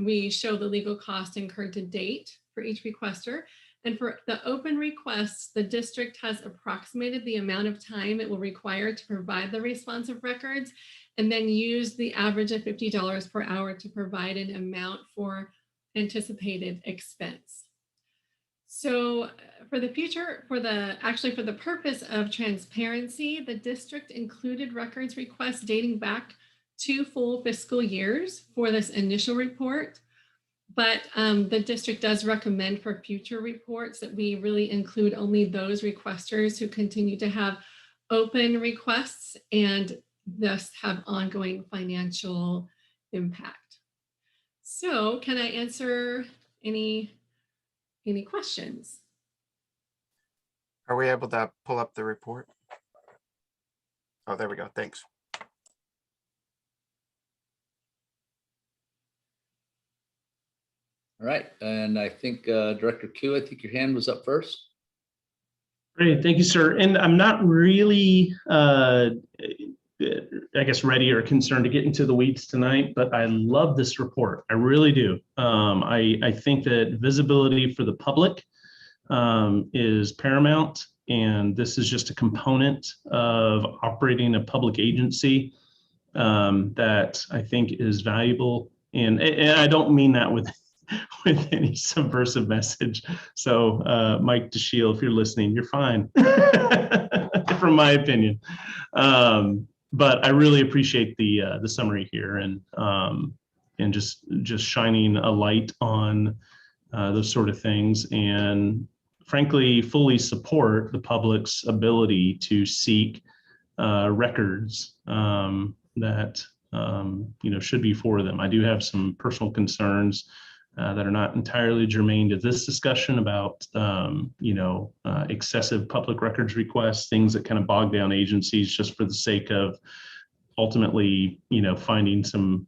we show the legal cost incurred to date for each requester. And for the open requests, the district has approximated the amount of time it will require to provide the responsive records, and then use the average of $50 per hour to provide an amount for anticipated expense. So for the future, for the purpose of transparency, the district included records requests dating back 2 full fiscal years for this initial report. But the district does recommend for future reports that we really include only those requesters who continue to have open requests and thus have ongoing financial impact. So can I answer any questions? Are we able to pull up the report? Oh, there we go. Thanks. All right, and I think Director Koo, I think your hand was up first. Great, thank you, sir. And I'm not really, I guess, ready or concerned to get into the weeds tonight, but I love this report. I really do. I think that visibility for the public is paramount, and this is just a component of operating a public agency that I think is valuable. And I don't mean that with any subversive message. So Mike DeShiel, if you're listening, you're fine, from my opinion. But I really appreciate the summary here and just shining a light on those sort of things, and frankly, fully support the public's ability to seek records that should be for them. I do have some personal concerns that are not entirely germane to this discussion about, excessive public records requests, things that kind of bog down agencies just for the sake of ultimately, finding some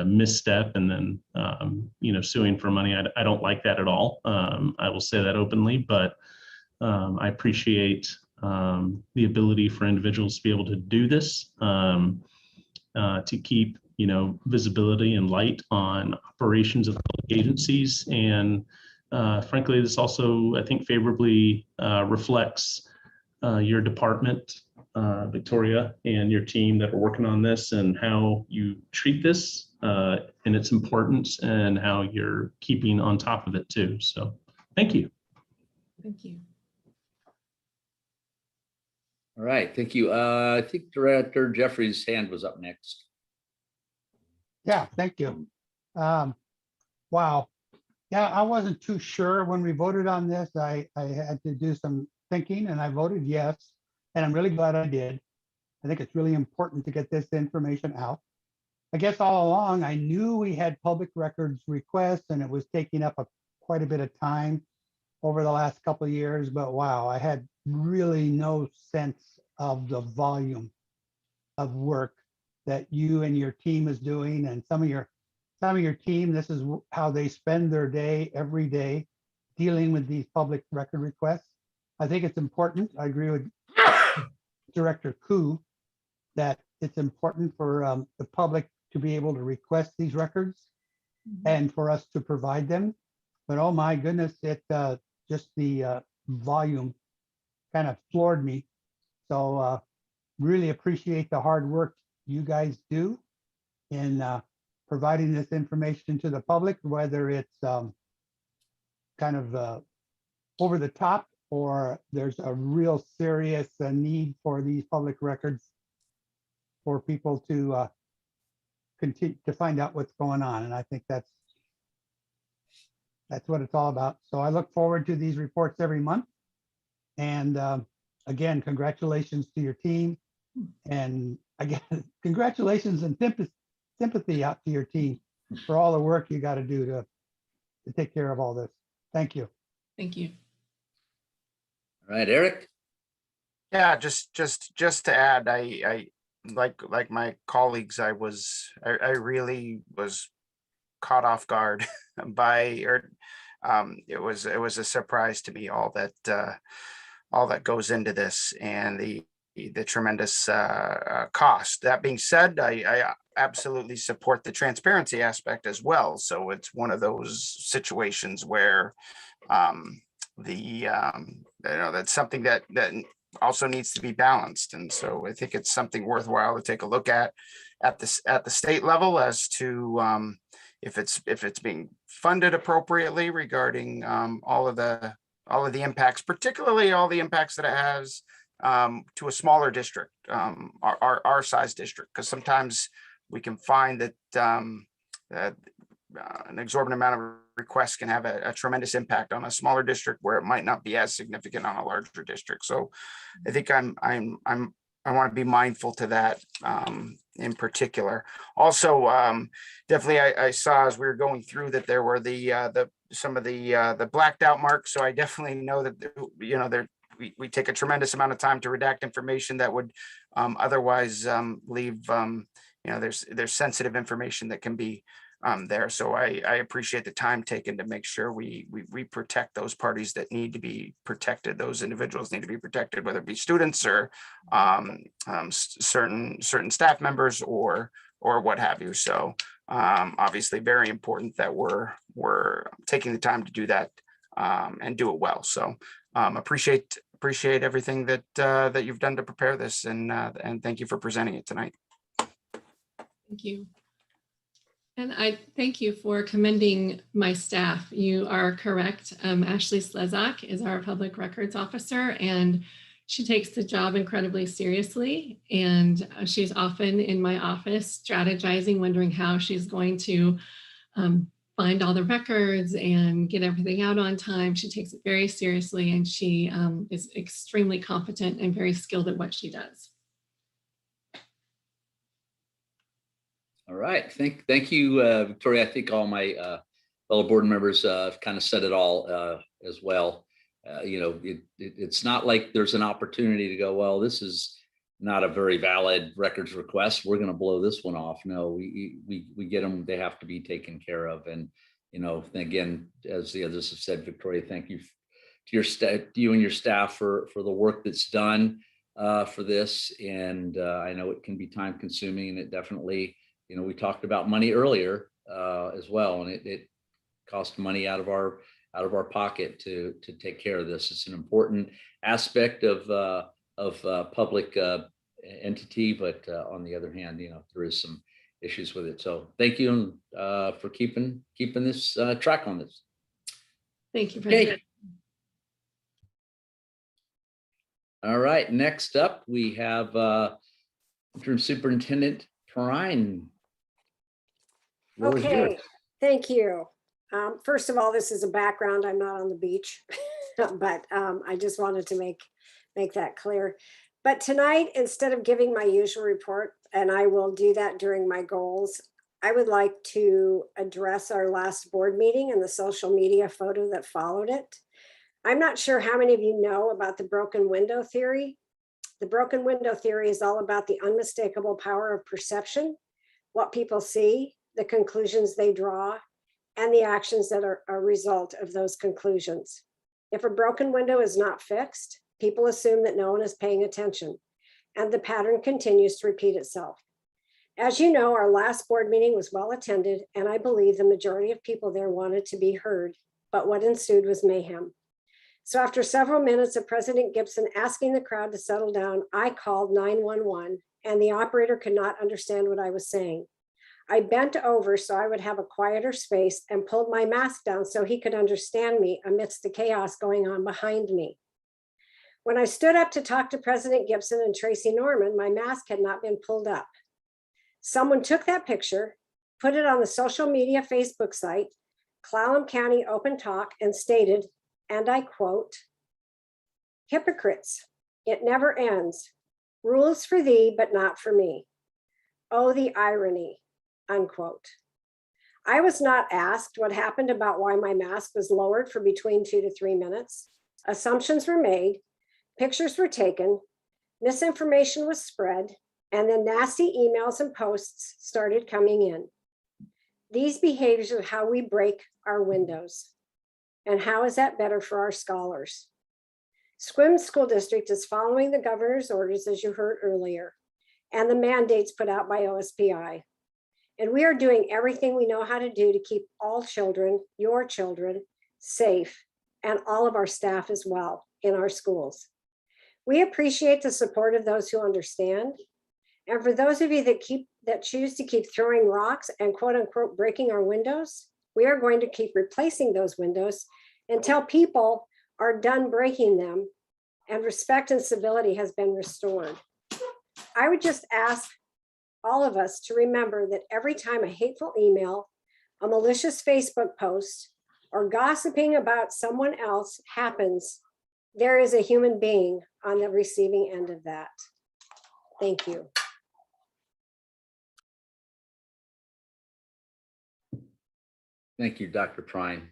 misstep and then, suing for money. I don't like that at all. I will say that openly, but I appreciate the ability for individuals to be able to do this, to keep visibility and light on operations of public agencies. And frankly, this also, I think, favorably reflects your department, Victoria, and your team that are working on this, and how you treat this and its importance, and how you're keeping on top of it too. So thank you. Thank you. All right, thank you. I think Director Jeffrey's hand was up next. Yeah, thank you. Wow. Yeah, I wasn't too sure when we voted on this. I had to do some thinking, and I voted yes, and I'm really glad I did. I think it's really important to get this information out. I guess all along, I knew we had public records requests, and it was taking up quite a bit of time over the last couple of years, but wow, I had really no sense of the volume of work that you and your team is doing, and some of your team, this is how they spend their day every day dealing with these public record requests. I think it's important. I agree with Director Koo that it's important for the public to be able to request these records and for us to provide them. but oh my goodness, it just the volume kind of floored me. So really appreciate the hard work you guys do in providing this information to the public, whether it's kind of over the top or there's a real serious need for these public records for people to continue to find out what's going on. And I think that's what it's all about. So I look forward to these reports every month. And again, congratulations to your team. And again, congratulations and sympathy out to your team for all the work you got to do to take care of all this. Thank you. Thank you. All right, Eric. Yeah, just to add, I like my colleagues, I really was caught off guard by, it was a surprise to me, all that goes into this and the tremendous cost. That being said, I absolutely support the transparency aspect as well. So it's one of those situations where that's something that also needs to be balanced. And so I think it's something worthwhile to take a look at the state level as to if it's being funded appropriately regarding all of the impacts, particularly all the impacts that it has to a smaller district, our size district, because sometimes we can find that an exorbitant amount of requests can have a tremendous impact on a smaller district where it might not be as significant on a larger district. So I think I want to be mindful to that in particular. Also, definitely I saw as we were going through that there were some of the blacked out marks. So I definitely know that we take a tremendous amount of time to redact information that would otherwise leave there's sensitive information that can be there. So I appreciate the time taken to make sure we protect those parties that need to be protected. Those individuals need to be protected, whether it be students or certain staff members or what have you. So obviously very important that we're taking the time to do that and do it well. So appreciate everything that you've done to prepare this, and thank you for presenting it tonight. Thank you. And I thank you for commending my staff. You are correct. Ashley Slezak is our public records officer, and she takes the job incredibly seriously. And she's often in my office strategizing, wondering how she's going to find all the records and get everything out on time. She takes it very seriously, and she is extremely competent and very skilled at what she does. All right, thank you, Victoria. I think all my fellow board members kind of said it all as well. It's not like there's an opportunity to go, well, this is not a very valid records request, we're going to blow this one off. No, we get them, they have to be taken care of. And again, as the others have said, Victoria, thank you to your staff, you and your staff for the work that's done for this. And I know it can be time consuming, and it definitely, we talked about money earlier as well, and it costs money out of our pocket to take care of this. It's an important aspect of public entity, but on the other hand, there is some issues with it. So thank you for keeping this track on this. Thank you, President. Okay. All right, next up we have Interim Superintendent Perrine. Okay, thank you. First of all, this is a background. I'm not on the beach, but I just wanted to make that clear. But tonight, instead of giving my usual report, and I will do that during my goals, I would like to address our last board meeting and the social media photo that followed it. I'm not sure how many of you know about the broken window theory. The broken window theory is all about the unmistakable power of perception, what people see, the conclusions they draw, and the actions that are a result of those conclusions. If a broken window is not fixed, people assume that no one is paying attention, and the pattern continues to repeat itself. As you know, our last board meeting was well attended, and I believe the majority of people there wanted to be heard but what ensued was mayhem. So after several minutes of President Gibson asking the crowd to settle down, I called 911 and the operator could not understand what I was saying. I bent over so I would have a quieter space and pulled my mask down so he could understand me amidst the chaos going on behind me. When I stood up to talk to President Gibson and Tracy Norman, my mask had not been pulled up. Someone took that picture, put it on the social media Facebook site, Clallam County Open Talk, and stated, and I quote, "Hypocrites, it never ends. Rules for thee, but not for me. Oh, the irony," unquote. I was not asked what happened about why my mask was lowered for between 2 to 3 minutes. Assumptions were made, pictures were taken, misinformation was spread, and then nasty emails and posts started coming in. These behaviors are how we break our windows. And how is that better for our scholars? Sequim School District is following the governor's orders, as you heard earlier, and the mandates put out by OSPI. And we are doing everything we know how to do to keep all children, your children, safe, and all of our staff as well in our schools. We appreciate the support of those who understand. And for those of you that choose to keep throwing rocks and quote unquote breaking our windows, we are going to keep replacing those windows until people are done breaking them and respect and civility has been restored. I would just ask all of us to remember that every time a hateful email, a malicious Facebook post, or gossiping about someone else happens, there is a human being on the receiving end of that. Thank you. Thank you, Dr. Prine.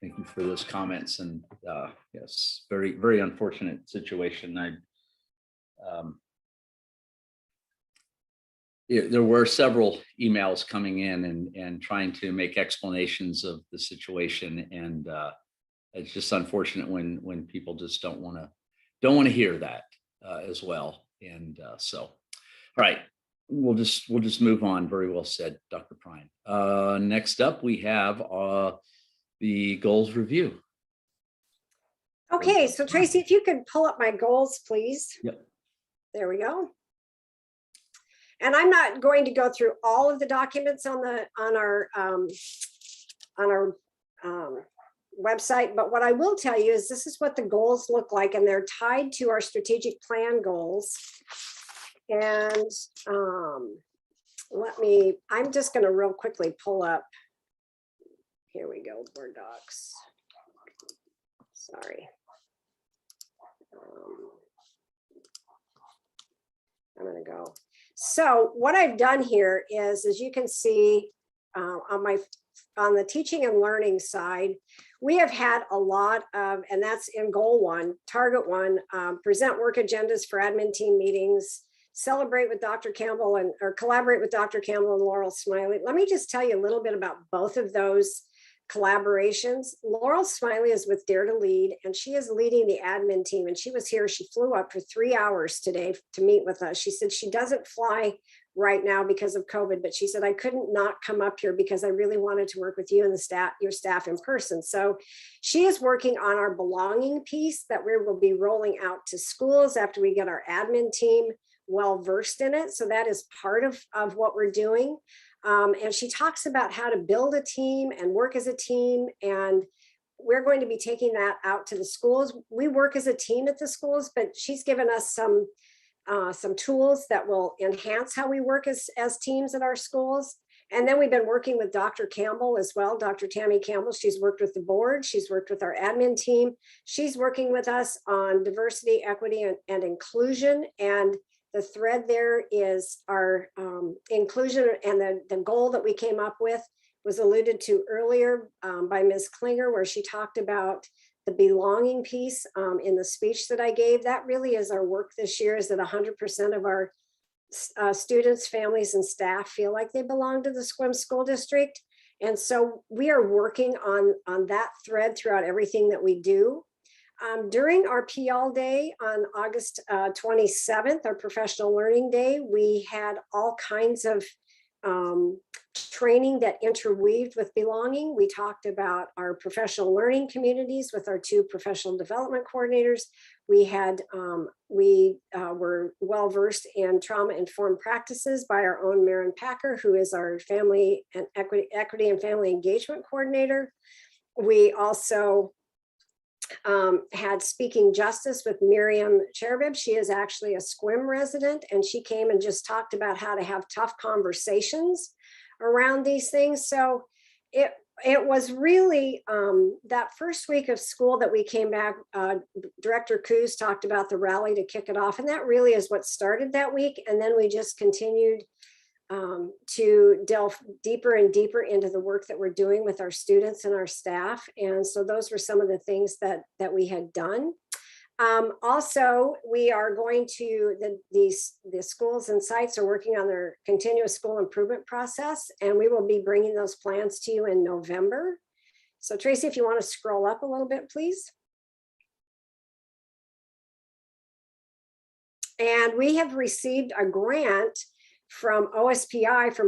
Thank you for those comments, and yes, very, very unfortunate situation. There were several emails coming in and trying to make explanations of the situation, and it's just unfortunate when people just don't want to hear that as well. And so, all right, we'll just move on. Very well said, Dr. Prine. Next up, we have the goals review. Okay, so Tracy, if you could pull up my goals, please. Yep. There we go. And I'm not going to go through all of the documents on our website, but what I will tell you is this is what the goals look like, and they're tied to our strategic plan goals. And I'm just going to real quickly pull up. Here we go, Board Docs. Sorry. I'm going to go. So what I've done here is, as you can see on the teaching and learning side, we have had a lot of, and that's in goal 1, target 1, present work agendas for admin team meetings, celebrate with Dr. Campbell or collaborate with Dr. Campbell and Laurel Smiley. Let me just tell you a little bit about both of those collaborations. Laurel Smiley is with Dare to Lead, and she is leading the admin team. And she was here, she flew up for 3 hours today to meet with us. She said she doesn't fly right now because of COVID, but she said, I couldn't not come up here because I really wanted to work with you and your staff in person. So she is working on our belonging piece that we will be rolling out to schools after we get our admin team well versed in it. So that is part of what we're doing. And she talks about how to build a team and work as a team. And we're going to be taking that out to the schools. We work as a team at the schools, but she's given us some tools that will enhance how we work as teams at our schools. And then we've been working with Dr. Campbell as well, Dr. Tammy Campbell. She's worked with the board. She's worked with our admin team. She's working with us on diversity, equity, and inclusion. And the thread there is our inclusion, and the goal that we came up with was alluded to earlier by Ms. Klinger, where she talked about the belonging piece in the speech that I gave. That really is our work this year, is that 100% of our students, families, and staff feel like they belong to the Sequim School District. And so we are working on that thread throughout everything that we do. During our PL Day on August 27th, our Professional Learning Day, we had all kinds of training that interweaved with belonging. We talked about our professional learning communities with our 2 professional development coordinators. We had, we were well versed in trauma-informed practices by our own Marin Packer, who is our family and equity and family engagement coordinator. We also had speaking justice with Miriam Cherubib. She is actually a SQUIM resident, and she came and just talked about how to have tough conversations around these things. So it was really that first week of school that we came back, Director Coos talked about the rally to kick it off, and that really is what started that week. And then we just continued to delve deeper and deeper into the work that we're doing with our students and our staff. And so those were some of the things that we had done. Also, we are going to, the schools and sites are working on their continuous school improvement process, and we will be bringing those plans to you in November. So Tracy, if you want to scroll up a little bit, please. And we have received a grant from OSPI for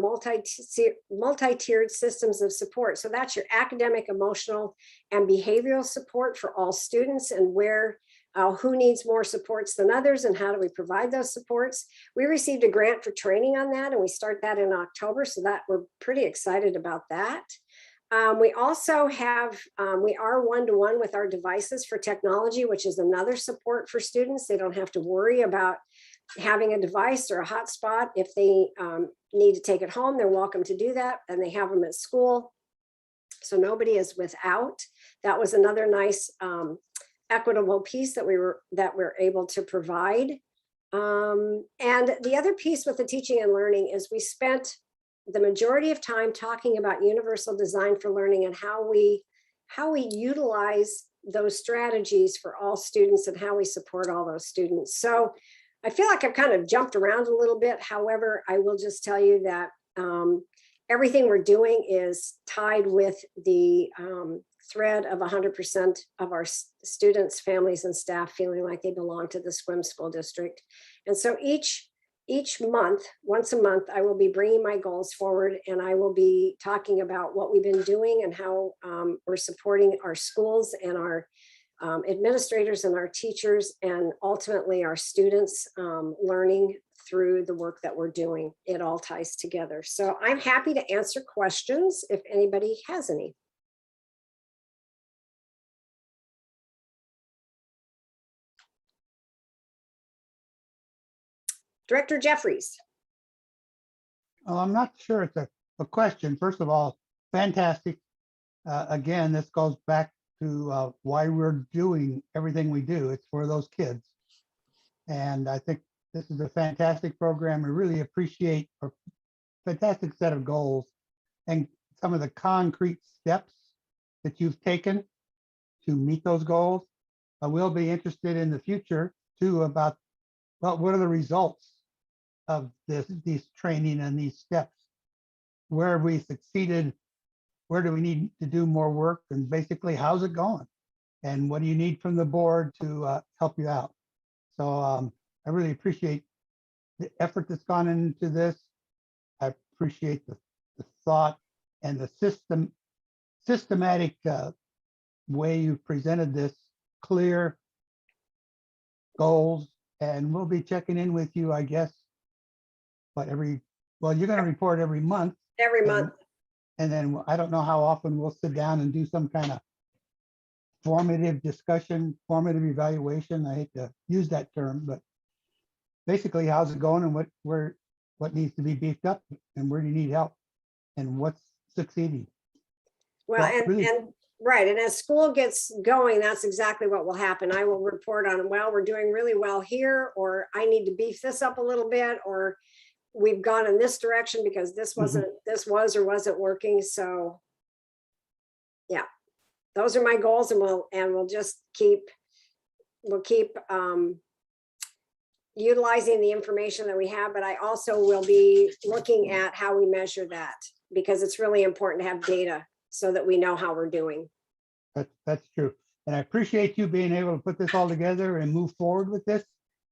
multi-tiered systems of support. So that's your academic, emotional, and behavioral support for all students, and where who needs more supports than others, and how do we provide those supports. We received a grant for training on that, and we start that in October, so that we're pretty excited about that. We also have, we are one-to-one with our devices for technology, which is another support for students. They don't have to worry about having a device or a hotspot. If they need to take it home, they're welcome to do that, and they have them at school. So nobody is without. That was another nice equitable piece that we're able to provide. And the other piece with the teaching and learning is we spent the majority of time talking about universal design for learning and how we utilize those strategies for all students and how we support all those students. So I feel like I've kind of jumped around a little bit. However, I will just tell you that everything we're doing is tied with the thread of 100% of our students, families, and staff feeling like they belong to the SQUIM school district. And so each month, once a month, I will be bringing my goals forward, and I will be talking about what we've been doing and how we're supporting our schools and our administrators and our teachers, and ultimately our students learning through the work that we're doing. It all ties together. So I'm happy to answer questions if anybody has any. Director Jeffries. Well, I'm not sure it's a question. First of all, fantastic. Again, this goes back to why we're doing everything we do. It's for those kids. And I think this is a fantastic program. We really appreciate a fantastic set of goals and some of the concrete steps that you've taken to meet those goals. I will be interested in the future too about, well, what are the results of these training and these steps? Where have we succeeded? Where do we need to do more work? And basically, how's it going? And what do you need from the board to help you out? So I really appreciate the effort that's gone into this. I appreciate the thought and the systematic way you've presented this, clear goals. And we'll be checking in with you, I guess, but you're going to report every month. Every month. And then I don't know how often we'll sit down and do some kind of formative discussion, formative evaluation. I hate to use that term, but basically, how's it going and what needs to be beefed up and where do you need help and what's succeeding? Well, and right. And as school gets going, that's exactly what will happen. I will report on, well, we're doing really well here, or I need to beef this up a little bit, or we've gone in this direction because this wasn't, this was or wasn't working. So yeah, those are my goals, and we'll just keep utilizing the information that we have, but I also will be looking at how we measure that, because it's really important to have data so that we know how we're doing. That's true. And I appreciate you being able to put this all together and move forward with this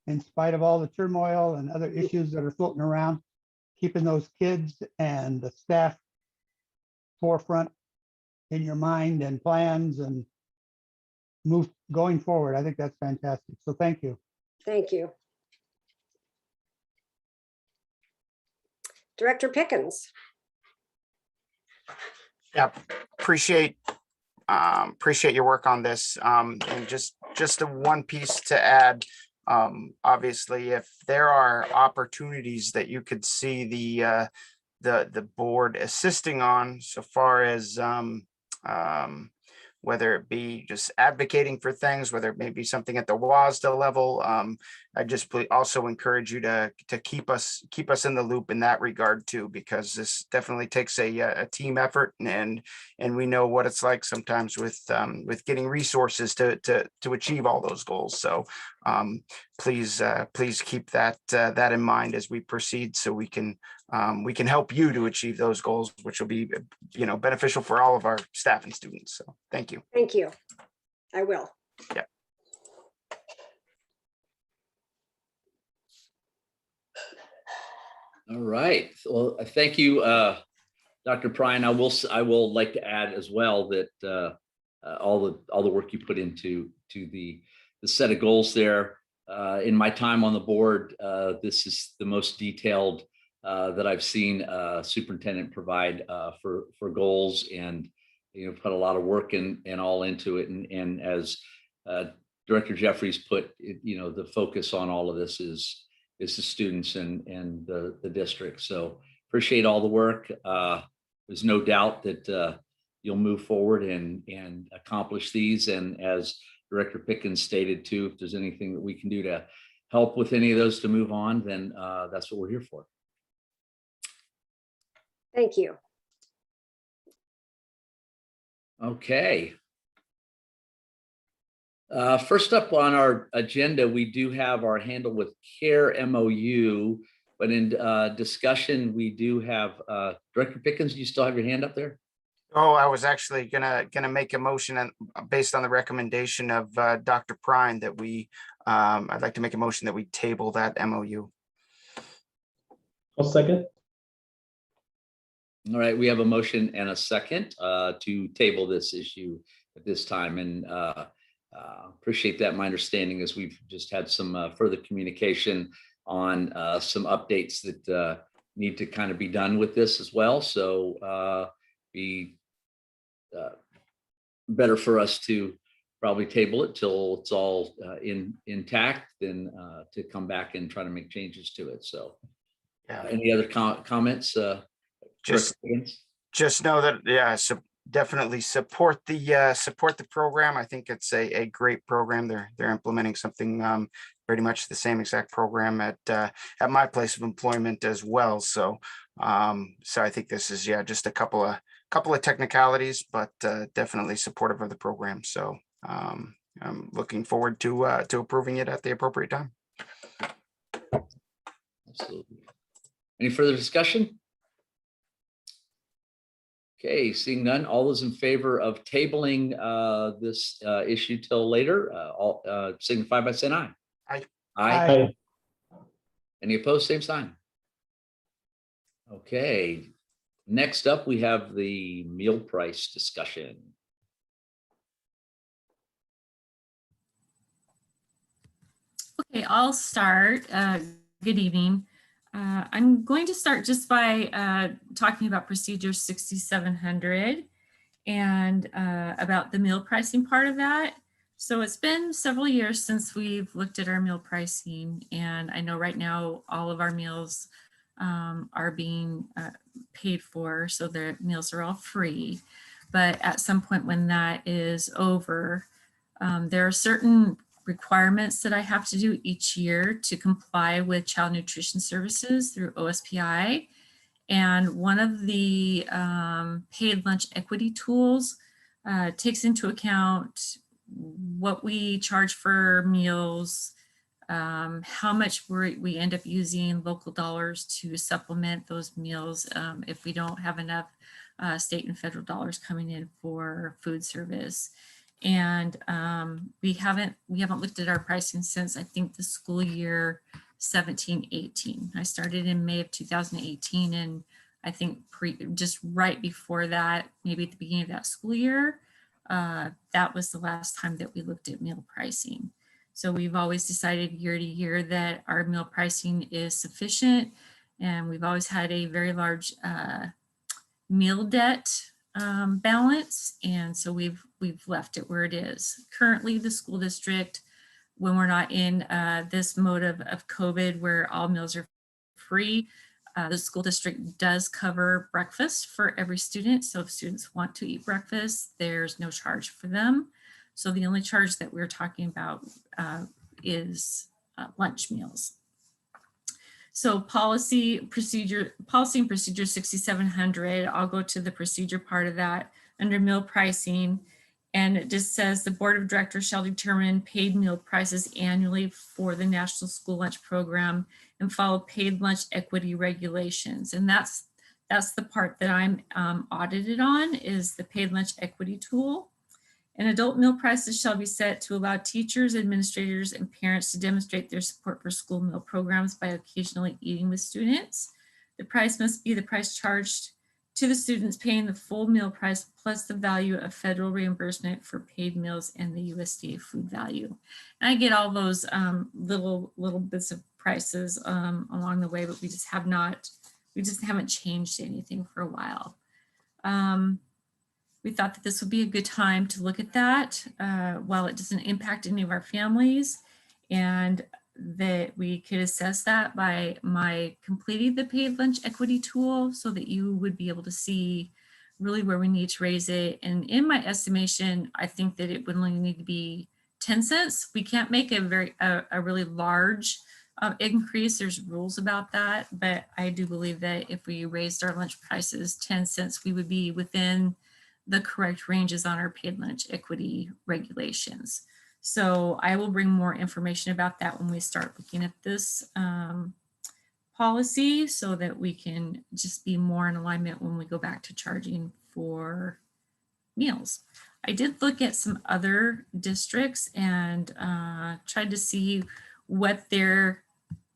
in spite of all the turmoil and other issues that are floating around. keeping those kids and the staff forefront in your mind and plans and move going forward. I think that's fantastic. So thank you. Thank you. Director Pickens. Yeah, appreciate your work on this. And just a one piece to add. Obviously, if there are opportunities that you could see the board assisting on, so far as whether it be just advocating for things, whether it may be something at the WASDA level, I just also encourage you to keep us in the loop in that regard too, because this definitely takes a team effort, and we know what it's like sometimes with getting resources to achieve all those goals. So please keep that in mind as we proceed, so we can help you to achieve those goals, which will be beneficial for all of our staff and students. So thank you. Thank you. I will. Yeah. All right. Well, thank you, Dr. Prine. I will like to add as well that all the work you put into the set of goals there. In my time on the board, this is the most detailed that I've seen a superintendent provide for goals, and put a lot of work and all into it. And as Director Jeffries put, the focus on all of this is the students and the district. So appreciate all the work. There's no doubt that you'll move forward and accomplish these. And as Director Pickens stated too, if there's anything that we can do to help with any of those to move on, then that's what we're here for. Thank you. Okay. First up on our agenda, we do have our Handle with Care MOU, but in discussion, we do have Director Pickens. Do you still have your hand up there? Oh, I was actually gonna make a motion, and based on the recommendation of Dr. Prine, that I'd like to make a motion that we table that MOU. I'll second. All right, we have a motion and a second to table this issue at this time, and appreciate that. My understanding is we've just had some further communication on some updates that need to kind of be done with this as well. So be better for us to probably table it till it's all intact, than to come back and try to make changes to it. So any other comments? Just know that, yeah, so definitely support the program. I think it's a great program. They're implementing something pretty much the same exact program at my place of employment as well. So I think this is just a couple of technicalities, but definitely supportive of the program. So I'm looking forward to approving it at the appropriate time. Absolutely. Any further discussion? Okay, seeing none, all those in favor of tabling this issue till later, all signify by saying aye. Aye. Aye. Any opposed, same sign. Okay, next up, we have the meal price discussion. Okay, I'll start. Good evening. I'm going to start just by talking about procedure 6700 and about the meal pricing part of that. So it's been several years since we've looked at our meal pricing, and I know right now all of our meals are being paid for, so their meals are all free. But at some point when that is over, there are certain requirements that I have to do each year to comply with child nutrition services through OSPI. And one of the paid lunch equity tools takes into account what we charge for meals, how much we end up using local dollars to supplement those meals if we don't have enough state and federal dollars coming in for food service. And we haven't looked at our pricing since I think the school year 17-18. I started in May of 2018, and I think just right before that, maybe at the beginning of that school year, that was the last time that we looked at meal pricing. So we've always decided year to year that our meal pricing is sufficient, and we've always had a very large meal debt balance, and so we've left it where it is. Currently, the school district, when we're not in this mode of COVID where all meals are free, the school district does cover breakfast for every student. So if students want to eat breakfast, there's no charge for them. So the only charge that we're talking about is lunch meals. So policy and procedure 6700, I'll go to the procedure part of that under meal pricing. And it just says the board of directors shall determine paid meal prices annually for the National School Lunch Program and follow paid lunch equity regulations. And that's the part that I'm audited on, is the paid lunch equity tool. And adult meal prices shall be set to allow teachers, administrators, and parents to demonstrate their support for school meal programs by occasionally eating with students. The price must be the price charged to the students paying the full meal price plus the value of federal reimbursement for paid meals and the USDA food value. And I get all those little bits of prices along the way, but we just haven't changed anything for a while. We thought that this would be a good time to look at that while it doesn't impact any of our families, and that we could assess that by completing the paid lunch equity tool so that you would be able to see really where we need to raise it. And in my estimation, I think that it would only need to be 10 cents. We can't make a really large increase. There's rules about that, but I do believe that if we raised our lunch prices 10 cents, we would be within the correct ranges on our paid lunch equity regulations. So I will bring more information about that when we start looking at this policy, so that we can just be more in alignment when we go back to charging for meals. I did look at some other districts and tried to see what their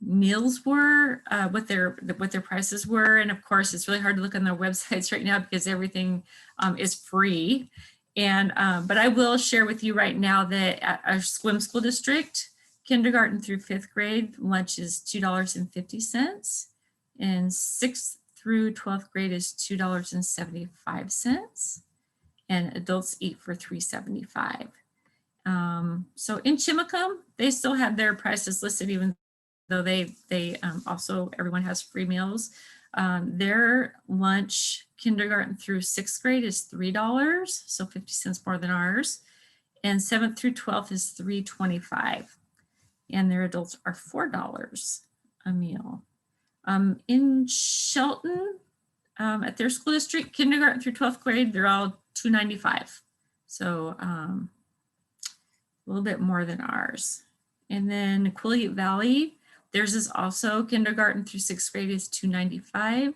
meals were, what their prices were. And of course, it's really hard to look on their websites right now because everything is free. And but I will share with you right now that at our Swim School District, kindergarten through 5th grade, lunch is $2.50, and 6th through 12th grade is $2.75, and adults eat for $3.75. So in Chimacum, they still have their prices listed, even though they also, everyone has free meals. Their lunch, kindergarten through 6th grade, is $3, so 50 cents more than ours. And 7th through 12th is $3.25. And their adults are $4 a meal. In Shelton, at their school district, kindergarten through 12th grade, they're all $2.95. So a little bit more than ours. And then Quileute Valley, theirs is also kindergarten through 6th grade is $2.95,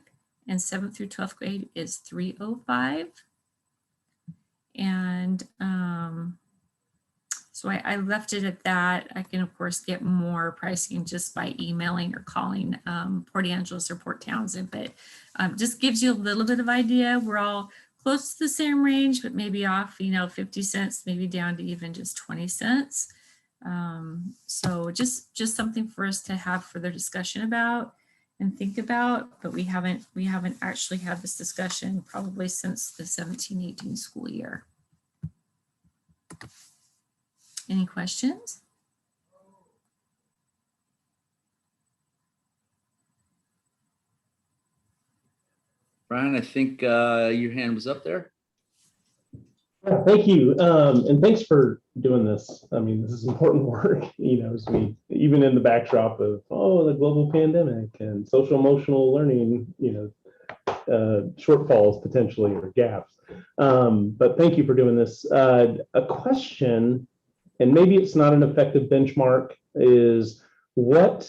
and 7th through 12th grade is $3.05. And so I left it at that. I can, of course, get more pricing just by emailing or calling Port Angeles or Port Townsend, but just gives you a little bit of idea. We're all close to the same range, but maybe off, 50 cents, maybe down to even just 20 cents. So just something for us to have further discussion about and think about, but we haven't actually had this discussion probably since the 17-18 school year. Any questions? Brian, I think your hand was up there. Thank you. And thanks for doing this. I mean, this is important work, as we, even in the backdrop of, the global pandemic and social emotional learning, shortfalls potentially, or gaps. But thank you for doing this. A question, and maybe it's not an effective benchmark, is what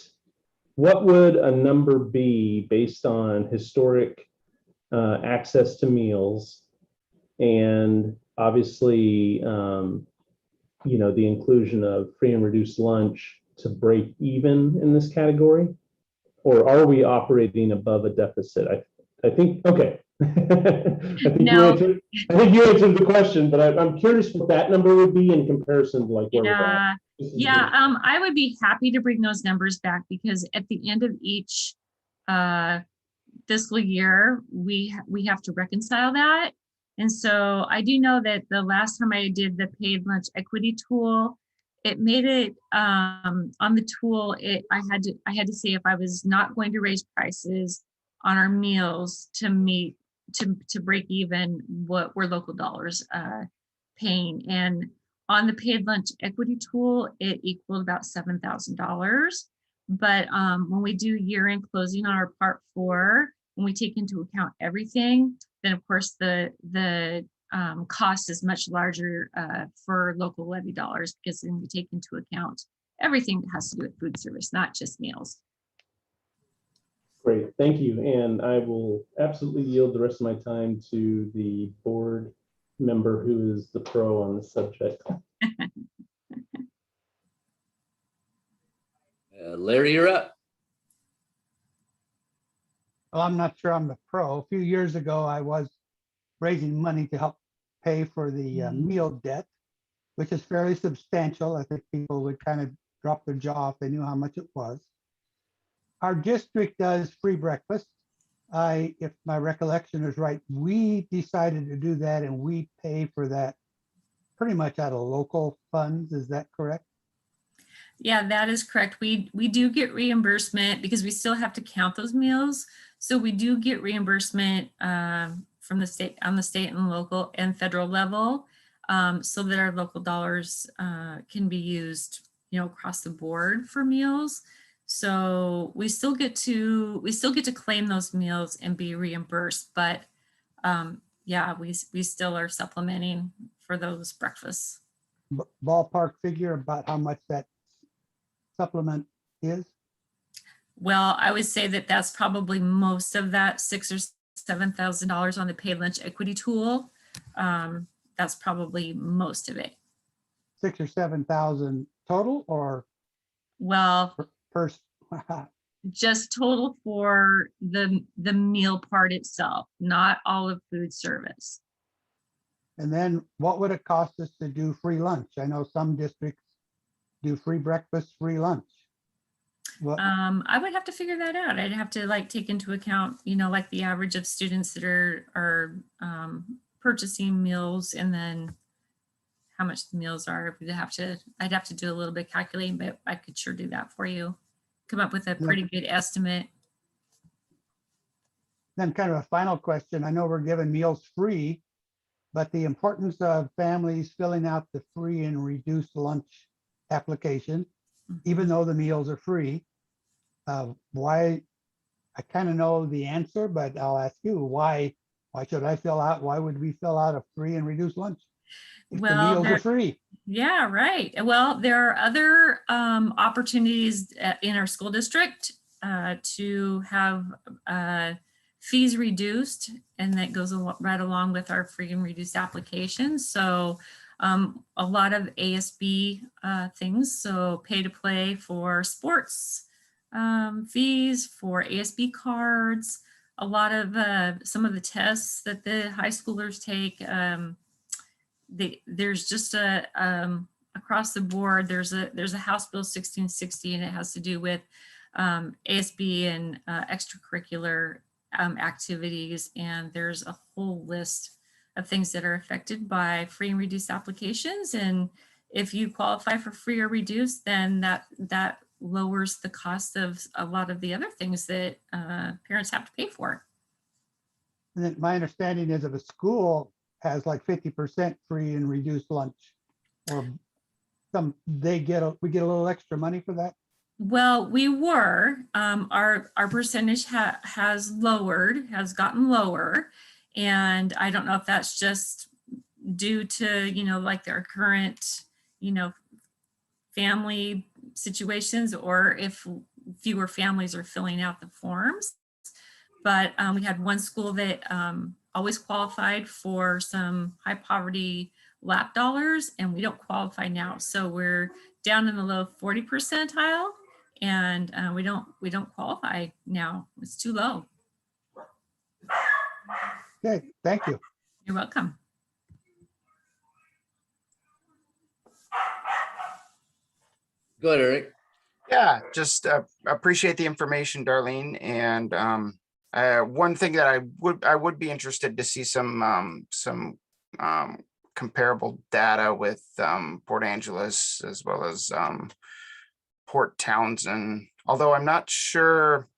would a number be based on historic access to meals, and obviously, the inclusion of free and reduced lunch to break even in this category? Or are we operating above a deficit? I think, okay. I think No. I think you answered the question, but I'm curious what that number would be in comparison to like where we're at. Yeah, I would be happy to bring those numbers back because at the end of each fiscal year, we have to reconcile that. And so I do know that the last time I did the paid lunch equity tool, it made it on the tool, I had to say if I was not going to raise prices on our meals to meet to break even what were local dollars paying. And on the paid lunch equity tool, it equaled about $7,000. But when we do year-end closing on our part 4, when we take into account everything, then of course the cost is much larger for local levy dollars because then we take into account everything that has to do with food service, not just meals. Great, thank you. And I will absolutely yield the rest of my time to the board member who is the pro on the subject. Larry, you're up. Well, I'm not sure I'm the pro. A few years ago, I was raising money to help pay for the meal debt, which is fairly substantial. I think people would kind of drop their jaw if they knew how much it was. Our district does free breakfast. If my recollection is right, we decided to do that and we pay for that pretty much out of local funds. Is that correct? Yeah, that is correct. We do get reimbursement because we still have to count those meals. So we do get reimbursement from the state, on the state and local and federal level, so that our local dollars can be used, across the board for meals. So we still get to claim those meals and be reimbursed, but yeah, we still are supplementing for those breakfasts. Ballpark figure about how much that supplement is? Well, I would say that that's probably most of that $6,000 or $7,000 on the paid lunch equity tool. That's probably most of it. 6,000 or 7,000 total, or well per just total for the meal part itself, not all of food service. And then what would it cost us to do free lunch? I know some districts do free breakfast, free lunch. What, I would have to figure that out. I'd have to take into account, like the average of students that are purchasing meals, and then how much the meals are. I'd have to do a little bit of calculating, but I could sure do that for you. Come up with a pretty good estimate. then kind of a final question. I know we're giving meals free, but the importance of families filling out the free and reduced lunch application, even though the meals are free. Why? I kind of know the answer, but I'll ask you, why should I fill out? Why would we fill out a free and reduced lunch if the meals are free? Yeah, right. Well, there are other opportunities in our school district to have fees reduced, and that goes right along with our free and reduced applications. So a lot of ASB things, so pay to play for sports, fees for ASB cards, a lot of some of the tests that the high schoolers take. There's just across the board, there's a House Bill 1660, and it has to do with ASB and extracurricular activities. And there's a whole list of things that are affected by free and reduced applications. And if you qualify for free or reduced, then that lowers the cost of a lot of the other things that parents have to pay for. And then my understanding is if a school has like 50% free and reduced lunch, or we get a little extra money for that. Well, we were, our percentage has gotten lower. And I don't know if that's just due to, like our current, family situations, or if fewer families are filling out the forms. But we had one school that always qualified for some high poverty LAP dollars, and we don't qualify now. So we're down in the low 40 percentile, and we don't qualify now. It's too low. Okay, thank you. You're welcome. Go ahead, Eric. Yeah, just appreciate the information, Darlene. And one thing that I would be interested to see some comparable data with Port Angeles as well as Port Townsend. Although I'm not sure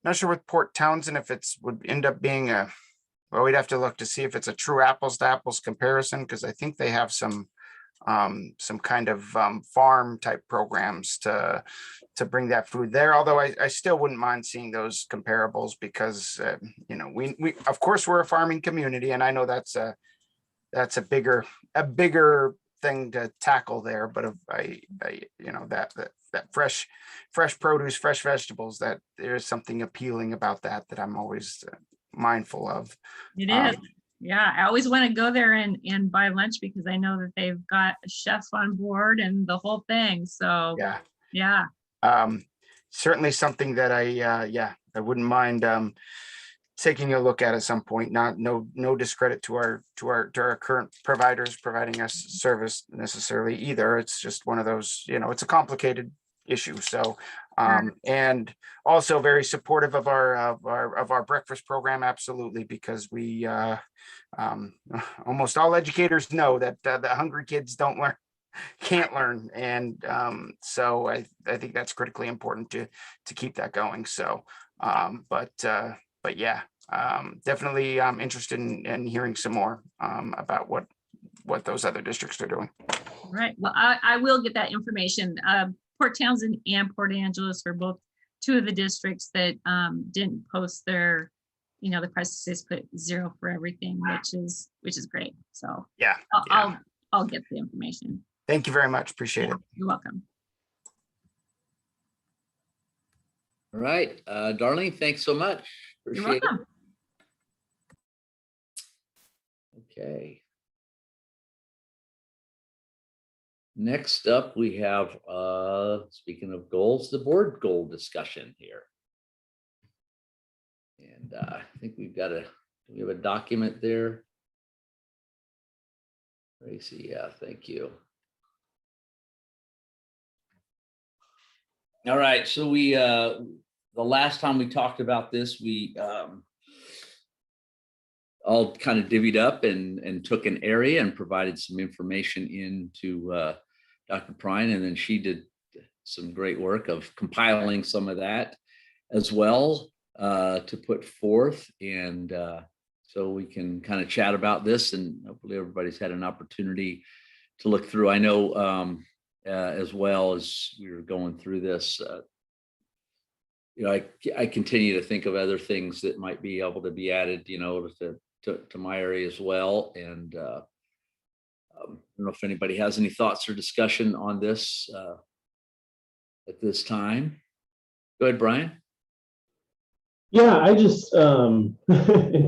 with Port Townsend if it's would end up being well, we'd have to look to see if it's a true apples to apples comparison, because I think they have some kind of farm type programs to bring that food there. Although I still wouldn't mind seeing those comparables, because you know, we of course we're a farming community, and I know that's a bigger thing to tackle there. But if I you know, that fresh produce, fresh vegetables, that there's something appealing about that I'm always mindful of. It is. Yeah, I always want to go there and buy lunch, because I know that they've got a chef on board and the whole thing. So yeah. Certainly something that I wouldn't mind taking a look at some point. No discredit to our current providers providing us service necessarily either. It's just one of those, you know, it's a complicated issue. So and also very supportive of our breakfast program. Absolutely, because we almost all educators know that the hungry kids can't learn, and so I think that's critically important to keep that going. So but yeah, definitely interested in hearing some more about what those other districts are doing. Right. Well, I will get that information. Port Townsend and Port Angeles are both two of the districts that didn't post their, you know, the press just put 0 for everything, which is great. So yeah, I'll get the information. Thank you very much. Appreciate it. You're welcome. All right, Darlene, thanks so much. You're Appreciate welcome. it. Okay. Next up, we have, speaking of goals, the board goal discussion here. And I think we have a document there. Tracy, yeah, thank you. All right, so we, the last time we talked about this, we all kind of divvied up and took an area and provided some information into Dr. Prine, and then she did some great work of compiling some of that as well to put forth. And so we can kind of chat about this, and hopefully everybody's had an opportunity to look through. I know as well as we were going through this, you know, I continue to think of other things that might be able to be added, you know, to my area as well. And I don't know if anybody has any thoughts or discussion on this at this time. Go ahead, Brian. Yeah, I just, in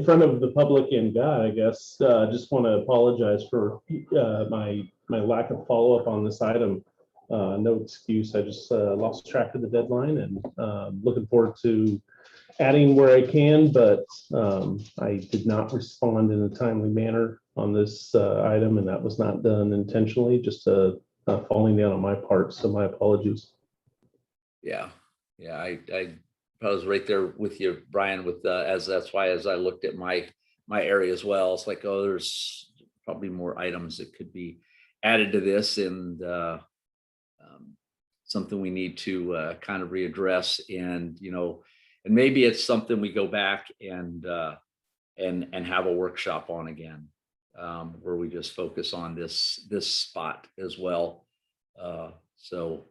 front of the public and God, I guess, just want to apologize for my lack of follow-up on this item. No excuse. I just lost track of the deadline, and looking forward to adding where I can, but I did not respond in a timely manner on this item, and that was not done intentionally, just falling down on my part. So my apologies. Yeah, I was right there with you, Brian, with that's why as I looked at my area as well, it's like, oh, there's probably more items that could be added to this, and something we need to kind of readdress. And you know, and maybe it's something we go back and have a workshop on again, where we just focus on this spot as well. So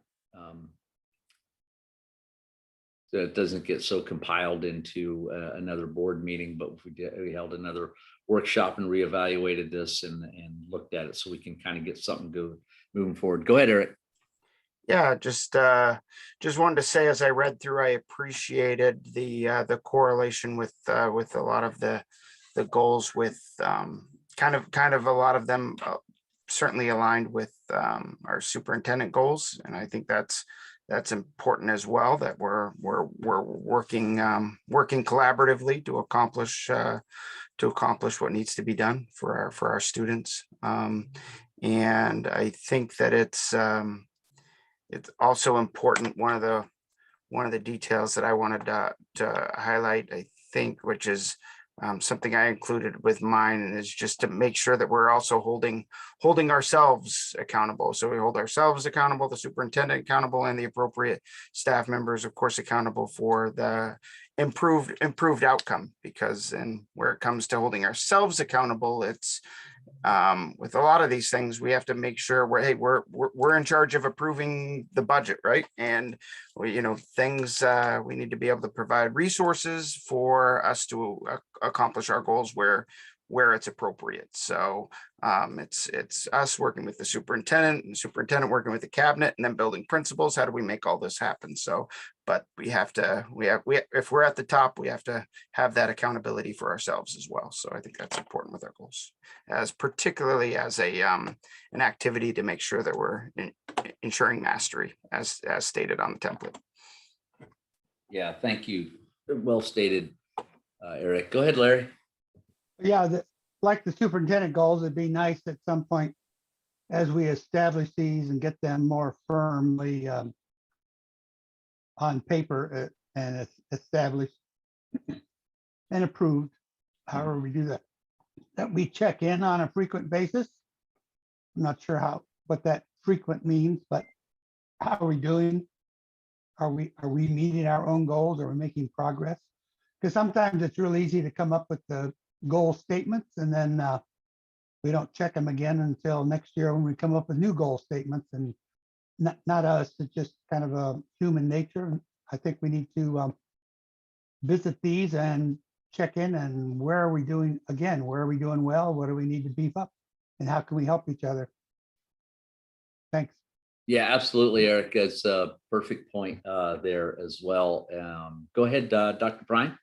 it doesn't get so compiled into another board meeting, but if we held another workshop and reevaluated this and looked at it, so we can kind of get something moving forward. Go ahead, Eric. Yeah, just wanted to say, as I read through, I appreciated the correlation with a lot of the goals, with kind of a lot of them certainly aligned with our superintendent goals, and I think that's important as well, that we're working collaboratively to accomplish what needs to be done for our students. And I think that it's also important. One of the details that I wanted to highlight, I think, which is something I included with mine, and is just to make sure that we're also holding ourselves accountable. So we hold ourselves accountable, the superintendent accountable, and the appropriate staff members, of course, accountable for the improved outcome. Because where it comes to holding ourselves accountable, it's with a lot of these things, we have to make sure we're in charge of approving the budget, right? And we need to be able to provide resources for us to accomplish our goals where it's appropriate. So it's us working with the superintendent, and the superintendent working with the cabinet, and then building principles. How do we make all this happen? So, but if we're at the top, we have to have that accountability for ourselves as well. So I think that's important with our goals, as particularly as an activity to make sure that we're ensuring mastery, as stated on the template. Yeah, thank you. Well stated, Eric. Go ahead, Larry. Yeah, like the superintendent goals, it'd be nice at some point as we establish these and get them more firmly on paper and established and approved, however we do that we check in on a frequent basis. I'm not sure what that frequent means, but how are we doing? Are we meeting our own goals? Are we making progress? Because sometimes it's really easy to come up with the goal statements, and then we don't check them again until next year when we come up with new goal statements. And not us, it's just kind of a human nature. I think we need to visit these and check in, and where are we doing where are we doing well? What do we need to beef up, and how can we help each other? Thanks. Yeah, absolutely, Eric. That's a perfect point there as well. Go ahead, Dr. Bryan.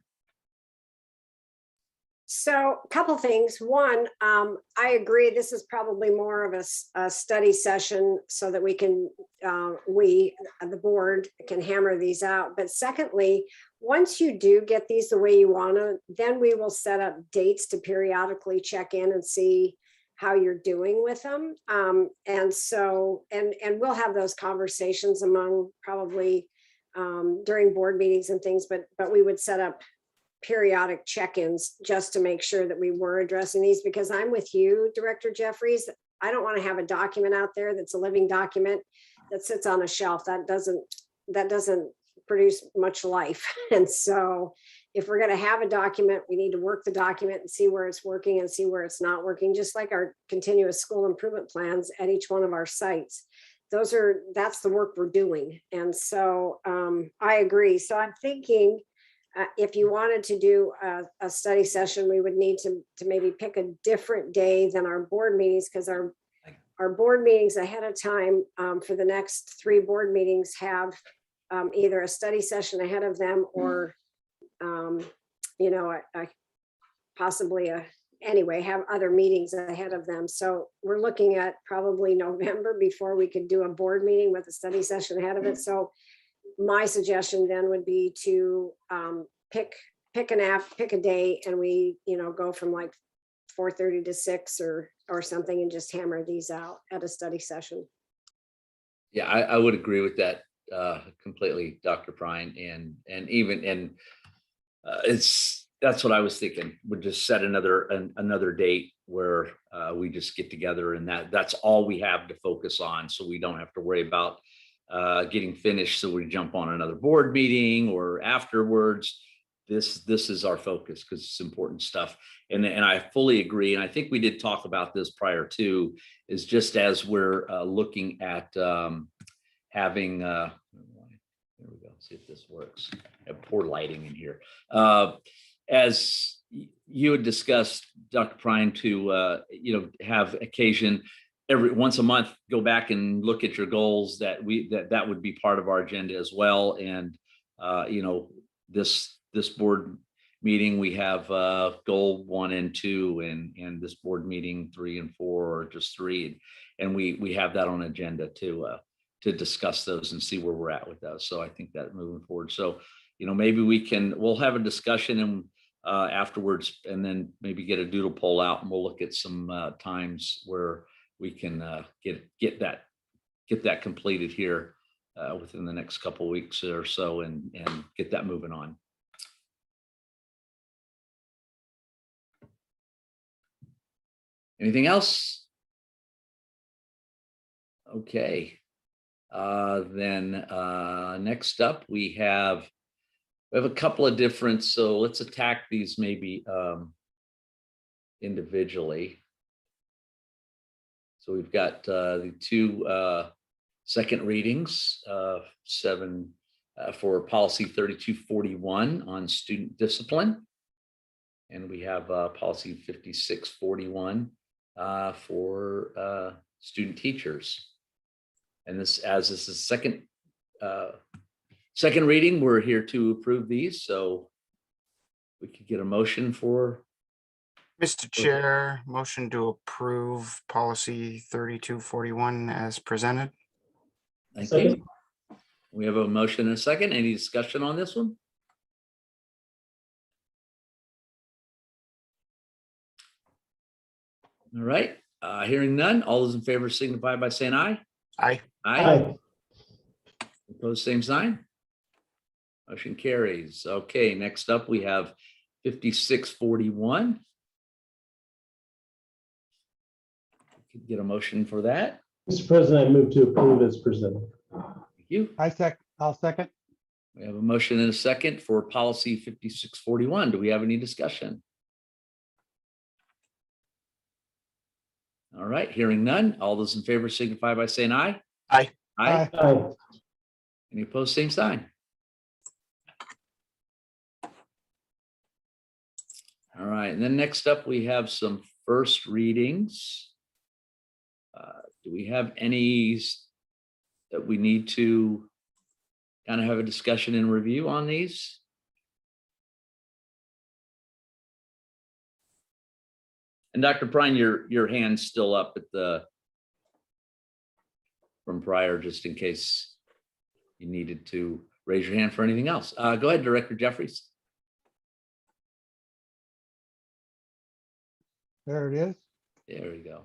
So a couple things. One, I agree, this is probably more of a study session so that we can, the board can hammer these out. But secondly, once you do get these the way you want to, then we will set up dates to periodically check in and see how you're doing with them. And we'll have those conversations among probably during board meetings and things, but we would set up periodic check-ins just to make sure that we were addressing these, because I'm with you, Director Jeffries. I don't want to have a document out there that's a living document that sits on a shelf. That doesn't produce much life. And so if we're going to have a document, we need to work the document and see where it's working and see where it's not working, just like our continuous school improvement plans at each one of our sites. That's the work we're doing. And so I agree. So I'm thinking, if you wanted to do a study session, we would need to maybe pick a different day than our board meetings, because our board meetings ahead of time for the next 3 board meetings have either a study session ahead of them or, possibly have other meetings ahead of them. So we're looking at probably November before we could do a board meeting with a study session ahead of it. So my suggestion then would be to pick a day, and we go from like 4:30 to 6 or something, and just hammer these out at a study session. Yeah, I would agree with that completely, Dr. Bryan, and that's what I was thinking. We'd just set another date where we just get together, and that's all we have to focus on, so we don't have to worry about getting finished so we jump on another board meeting or afterwards. This is our focus, because it's important stuff. And I fully agree. And I think we did talk about this prior to, is just as we're looking at having, there we go, see if this works. I have poor lighting in here. As you had discussed, Dr. Bryan, to have occasion every once a month, go back and look at your goals, that would be part of our agenda as well. And this board meeting, we have goal 1 and 2, and this board meeting 3 and 4, or just 3. And we have that on agenda to discuss those and see where we're at with those. So I think that moving forward. So, maybe we'll have a discussion and afterwards, and then maybe get a doodle poll out, and we'll look at some times where we can get that completed here within the next couple of weeks or so, and get that moving on. Anything else? Okay. Then next up, we have a couple of different, so let's attack these maybe individually. So we've got the 2 second readings, 7 for policy 3241 on student discipline. And we have policy 5641 for student teachers. And this is second reading, we're here to approve these. So we could get a motion for. Mr. Chair, motion to approve policy 3241 as presented. Thank you. We have a motion and a second. Any discussion on this one? All right, hearing none. All those in favor signify by saying aye. Aye. Aye. Opposed, same sign. Motion carries. Okay, next up we have 5641. Could get a motion for that. Mr. President, I move to approve as presented. Thank you. I'll second. We have a motion and a second for policy 5641. Do we have any discussion? All right, hearing none. All those in favor signify by saying aye. Aye. Aye. Aye. Any opposed, same sign. All right, and then next up, we have some first readings. Do we have any that we need to kind of have a discussion and review on these? And Dr. Prine, your hand's still up from prior, just in case you needed to raise your hand for anything else. Go ahead, Director Jeffries. There it is. There we go.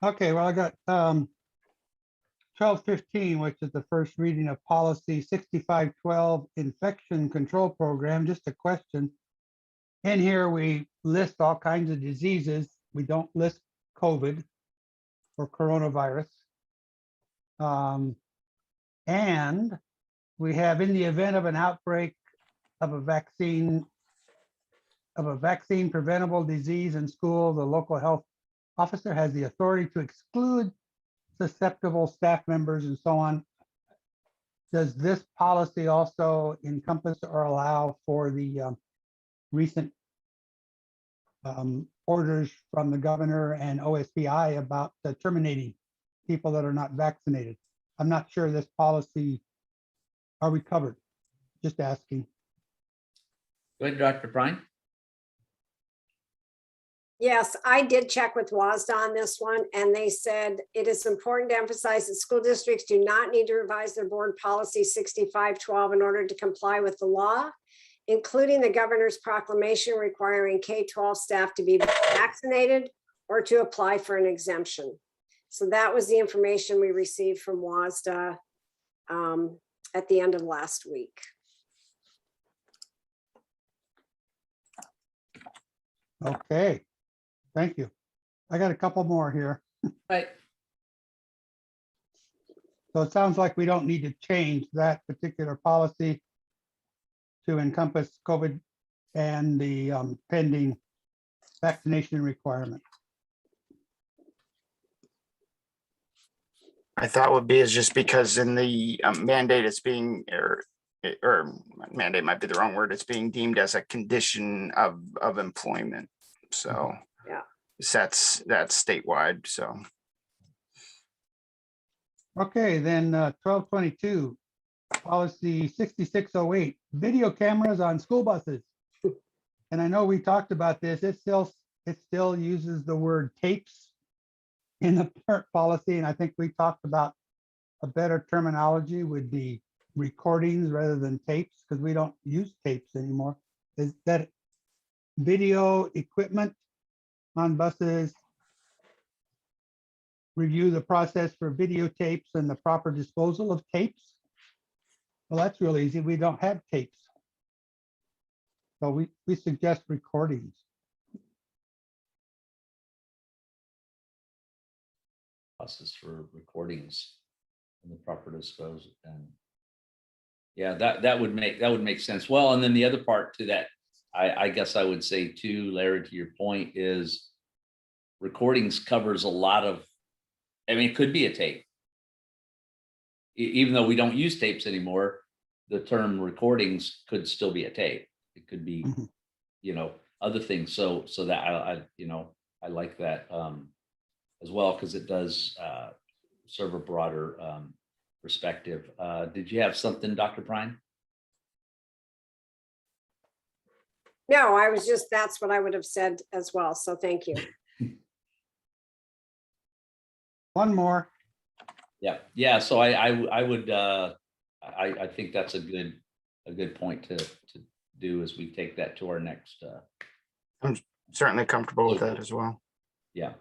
Okay, well, I got 1215, which is the first reading of policy 6512 infection control program. Just a question. In here, we list all kinds of diseases. We don't list COVID or coronavirus. And we have, in the event of an outbreak of a vaccine preventable disease in school, the local health officer has the authority to exclude susceptible staff members and so on. Does this policy also encompass or allow for the recent orders from the governor and OSPI about terminating people that are not vaccinated? I'm not sure this policy, are we covered? Just asking. Go ahead, Dr. Prine. Yes, I did check with WASDA on this one, and they said it is important to emphasize that school districts do not need to revise their board policy 6512 in order to comply with the law, including the governor's proclamation requiring K-12 staff to be vaccinated or to apply for an exemption. So that was the information we received from WASDA at the end of last week. Okay, thank you. I got a couple more here. Right. So it sounds like we don't need to change that particular policy to encompass COVID and the pending vaccination requirement. I thought would be is just because in the mandate it's being, or mandate might be the wrong word, it's being deemed as a condition of employment. So yeah, that's statewide. So okay, then 1222, policy 6608, video cameras on school buses. And I know we talked about this, it still uses the word tapes in the current policy, and I think we talked about a better terminology would be recordings rather than tapes, because we don't use tapes anymore. Is that video equipment on buses? Review the process for videotapes and the proper disposal of tapes. Well, that's real easy. We don't have tapes. So we suggest recordings. Process for recordings and the proper disposal. And yeah, that would make sense. Well, and then the other part to that, I guess I would say too, Larry, to your point, is recordings covers a lot of, I mean, it could be a tape. Even though we don't use tapes anymore, the term recordings could still be a tape. It could be, you know, other things. So that I like that as well, because it does serve a broader perspective. Did you have something, Dr. Prine? No, I was just, that's what I would have said as well. So thank you. One more. Yeah. So I would I think that's a good point to do as we take that to our next. I'm certainly comfortable with that as well. Yeah.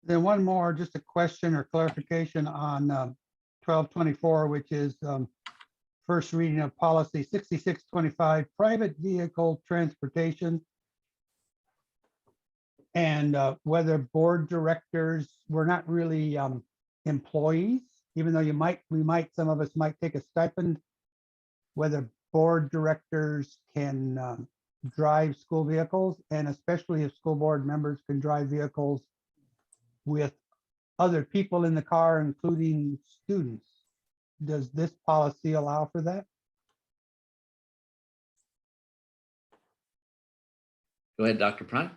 Then one more, just a question or clarification on 1224, which is first reading of policy 6625, private vehicle transportation. And whether board directors, we're not really employees, even though some of us might take a stipend, whether board directors can drive school vehicles, and especially if school board members can drive vehicles with other people in the car, including students. Does this policy allow for that? Go ahead, Dr. Prine.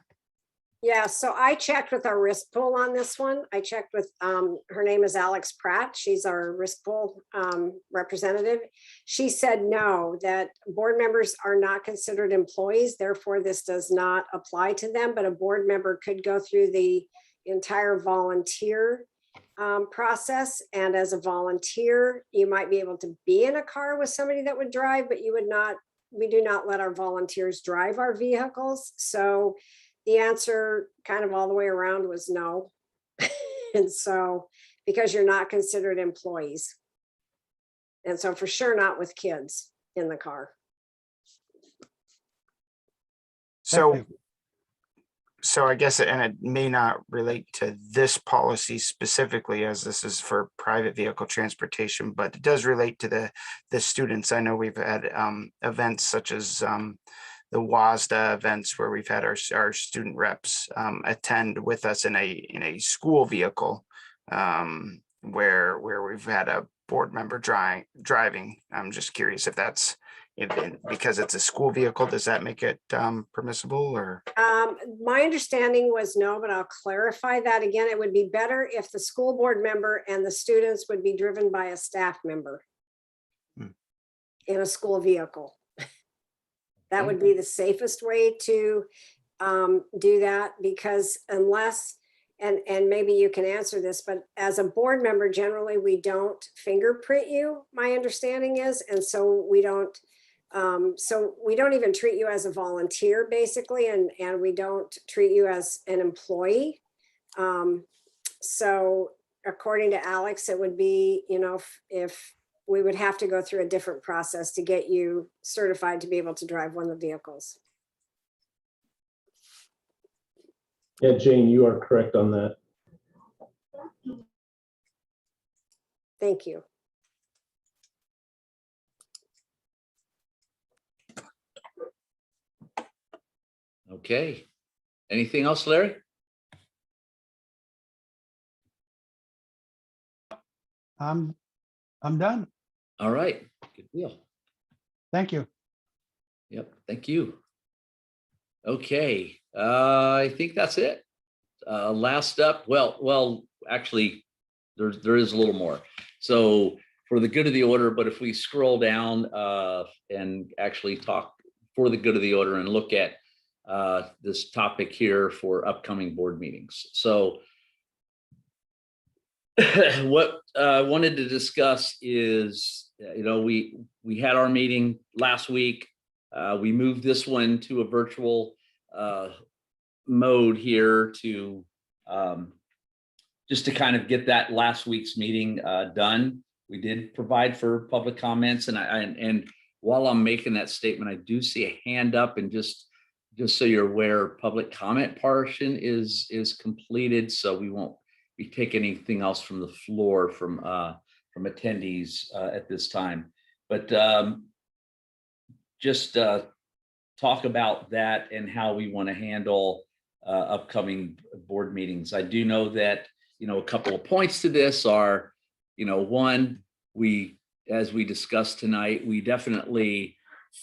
Yeah, so I checked with our risk pool on this one. I checked with, her name is Alex Pratt. She's our risk pool representative. She said no, that board members are not considered employees. Therefore, this does not apply to them, but a board member could go through the entire volunteer process. And as a volunteer, you might be able to be in a car with somebody that would drive, but you would not, we do not let our volunteers drive our vehicles. So the answer kind of all the way around was no. And so, because you're not considered employees. And so for sure not with kids in the car. So I guess, and it may not relate to this policy specifically, as this is for private vehicle transportation, but it does relate to the students. I know we've had events such as the WASDA events where we've had our student reps attend with us in a school vehicle where we've had a board member driving. I'm just curious if that's because it's a school vehicle, does that make it permissible or? My understanding was no, but I'll clarify that again. It would be better if the school board member and the students would be driven by a staff member in a school vehicle. That would be the safest way to do that, because unless, and maybe you can answer this, but as a board member, generally we don't fingerprint you, my understanding is, and so we don't even treat you as a volunteer basically, and we don't treat you as an employee. So according to Alex, it would be, you know, if we would have to go through a different process to get you certified to be able to drive one of the vehicles. Yeah, Jane, you are correct on that. Thank you. Okay. Anything else, Larry? I'm done. All right. Good deal. Thank you. Yep. Thank you. Okay. I think that's it. Last up, well, actually, there is a little more. So for the good of the order, but if we scroll down and actually talk for the good of the order and look at this topic here for upcoming board meetings. So what I wanted to discuss is, we had our meeting last week. We moved this one to a virtual mode here to just to kind of get that last week's meeting done. We did provide for public comments, and while I'm making that statement, I do see a hand up, and just so you're aware, public comment portion is completed, so we won't be taking anything else from the floor from attendees at this time. But just talk about that and how we want to handle upcoming board meetings. I do know that, a couple of points to this are, one, as we discussed tonight, we definitely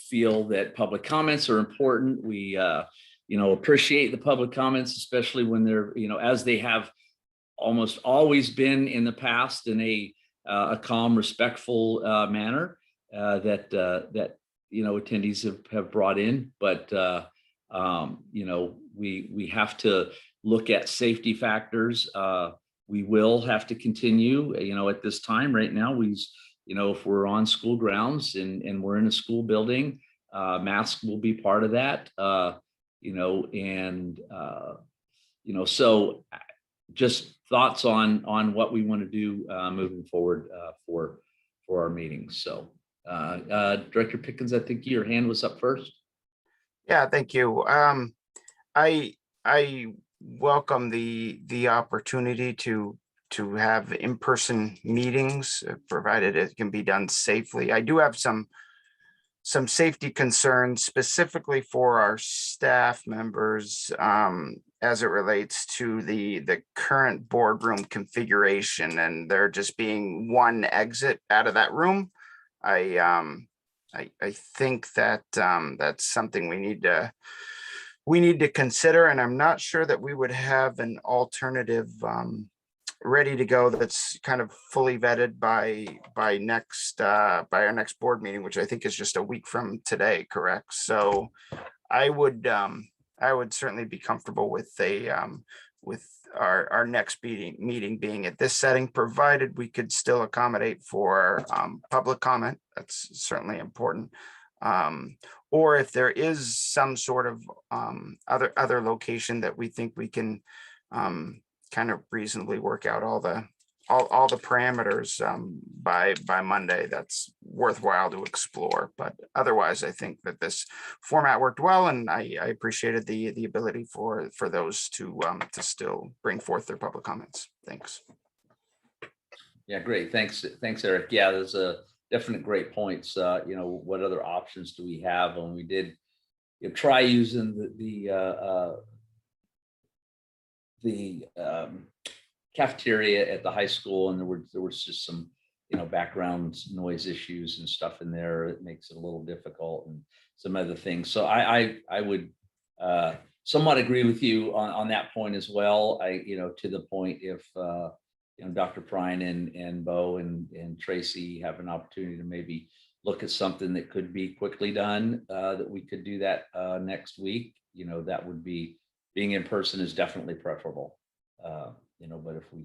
feel that public comments are important. We, appreciate the public comments, especially when they're, as they have almost always been in the past, in a calm, respectful manner that attendees have brought in. But we have to look at safety factors. We will have to continue, at this time right now, if we're on school grounds and we're in a school building, masks will be part of that, so just thoughts on what we want to do moving forward for our meetings. So Director Pickens, I think your hand was up first. Yeah, thank you. I welcome the opportunity to have in-person meetings, provided it can be done safely. I do have some safety concerns specifically for our staff members as it relates to the current boardroom configuration, and there just being one exit out of that room. I think that that's something we need to consider, and I'm not sure that we would have an alternative ready to go that's kind of fully vetted by our next board meeting, which I think is just a week from today, correct? So I would certainly be comfortable with our next meeting being at this setting, provided we could still accommodate for public comment. That's certainly important. Or if there is some sort of other location that we think we can kind of reasonably work out all the parameters by Monday, that's worthwhile to explore. But otherwise, I think that this format worked well, and I appreciated the ability for those to still bring forth their public comments. Thanks. Yeah, great. Thanks, Eric. Yeah, there's a definite great points. What other options do we have? And we did try using the cafeteria at the high school, and there was just some background noise issues and stuff in there. It makes it a little difficult, and some other things. So I would somewhat agree with you on that point as well. To the point, if Dr. Prine and Bo and Tracy have an opportunity to maybe look at something that could be quickly done, that we could do that next week, that would be, being in person is definitely preferable. But if we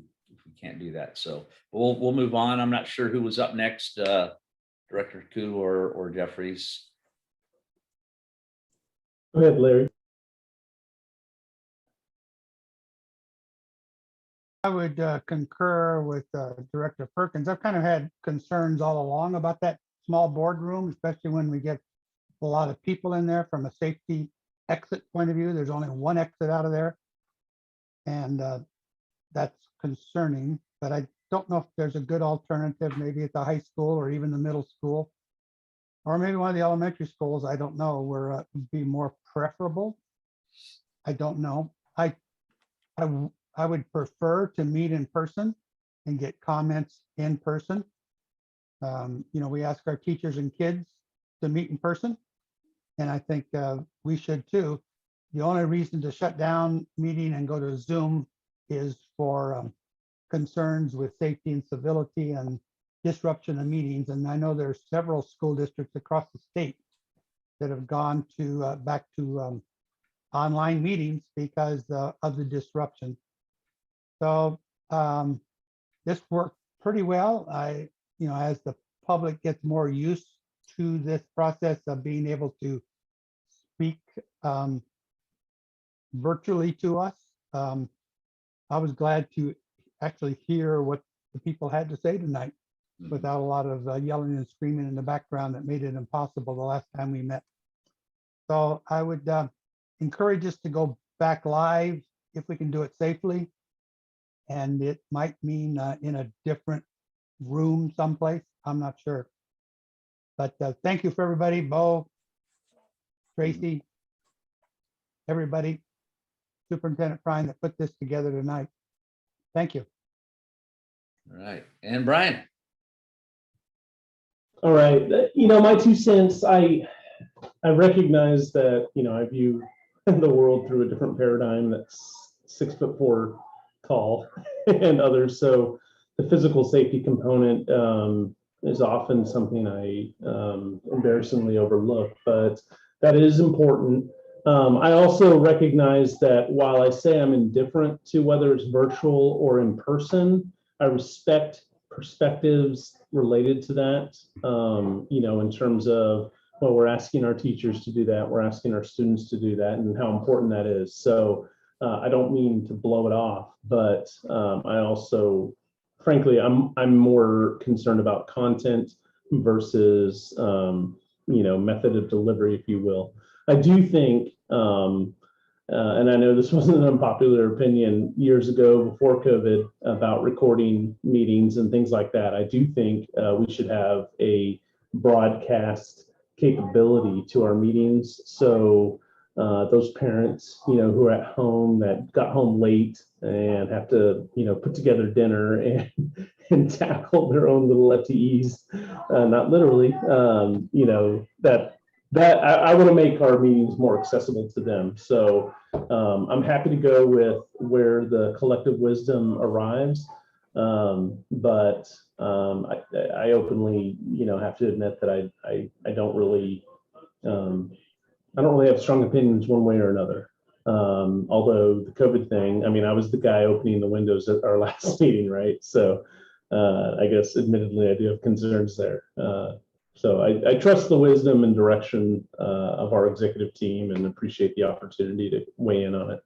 can't do that, so we'll move on. I'm not sure who was up next, Director Koo or Jeffries. Go ahead, Larry. I would concur with Director Perkins. I've kind of had concerns all along about that small boardroom, especially when we get a lot of people in there. From a safety exit point of view, there's only one exit out of there, and that's concerning. But I don't know if there's a good alternative, maybe at the high school or even the middle school, or maybe one of the elementary schools. I don't know where it would be more preferable. I don't know. I would prefer to meet in person and get comments in person. We ask our teachers and kids to meet in person, and I think we should too. The only reason to shut down meeting and go to Zoom is for concerns with safety and civility and disruption of meetings. And I know there's several school districts across the state that have gone to back to online meetings because of the disruption. So this worked pretty well. As the public gets more used to this process of being able to speak virtually to us, I was glad to actually hear what the people had to say tonight without a lot of yelling and screaming in the background that made it impossible the last time we met. So I would encourage us to go back live if we can do it safely. And it might mean in a different room someplace. I'm not sure. But thank you for everybody, Bo, Tracy, everybody, Superintendent Prine that put this together tonight. Thank you. All right. And Brian. All right. My 2 cents, I recognize that, I view the world through a different paradigm that's 6'4" tall and others. So the physical safety component is often something I embarrassingly overlook, but that is important. I also recognize that while I say I'm indifferent to whether it's virtual or in person, I respect perspectives related to that, in terms of, well, we're asking our teachers to do that, we're asking our students to do that, and how important that is. So I don't mean to blow it off, but I also, frankly, I'm more concerned about content versus, method of delivery, if you will. I do think, and I know this wasn't an unpopular opinion years ago before COVID about recording meetings and things like that. I do think we should have a broadcast capability to our meetings. So those parents, who are at home that got home late and have to, put together dinner and tackle their own little FTEs, not literally, that I want to make our meetings more accessible to them. So I'm happy to go with where the collective wisdom arrives. But I openly, have to admit that I don't really have strong opinions one way or another. Although the COVID thing, I was the guy opening the windows at our last meeting, right? So I guess admittedly I do have concerns there. So I trust the wisdom and direction of our executive team and appreciate the opportunity to weigh in on it.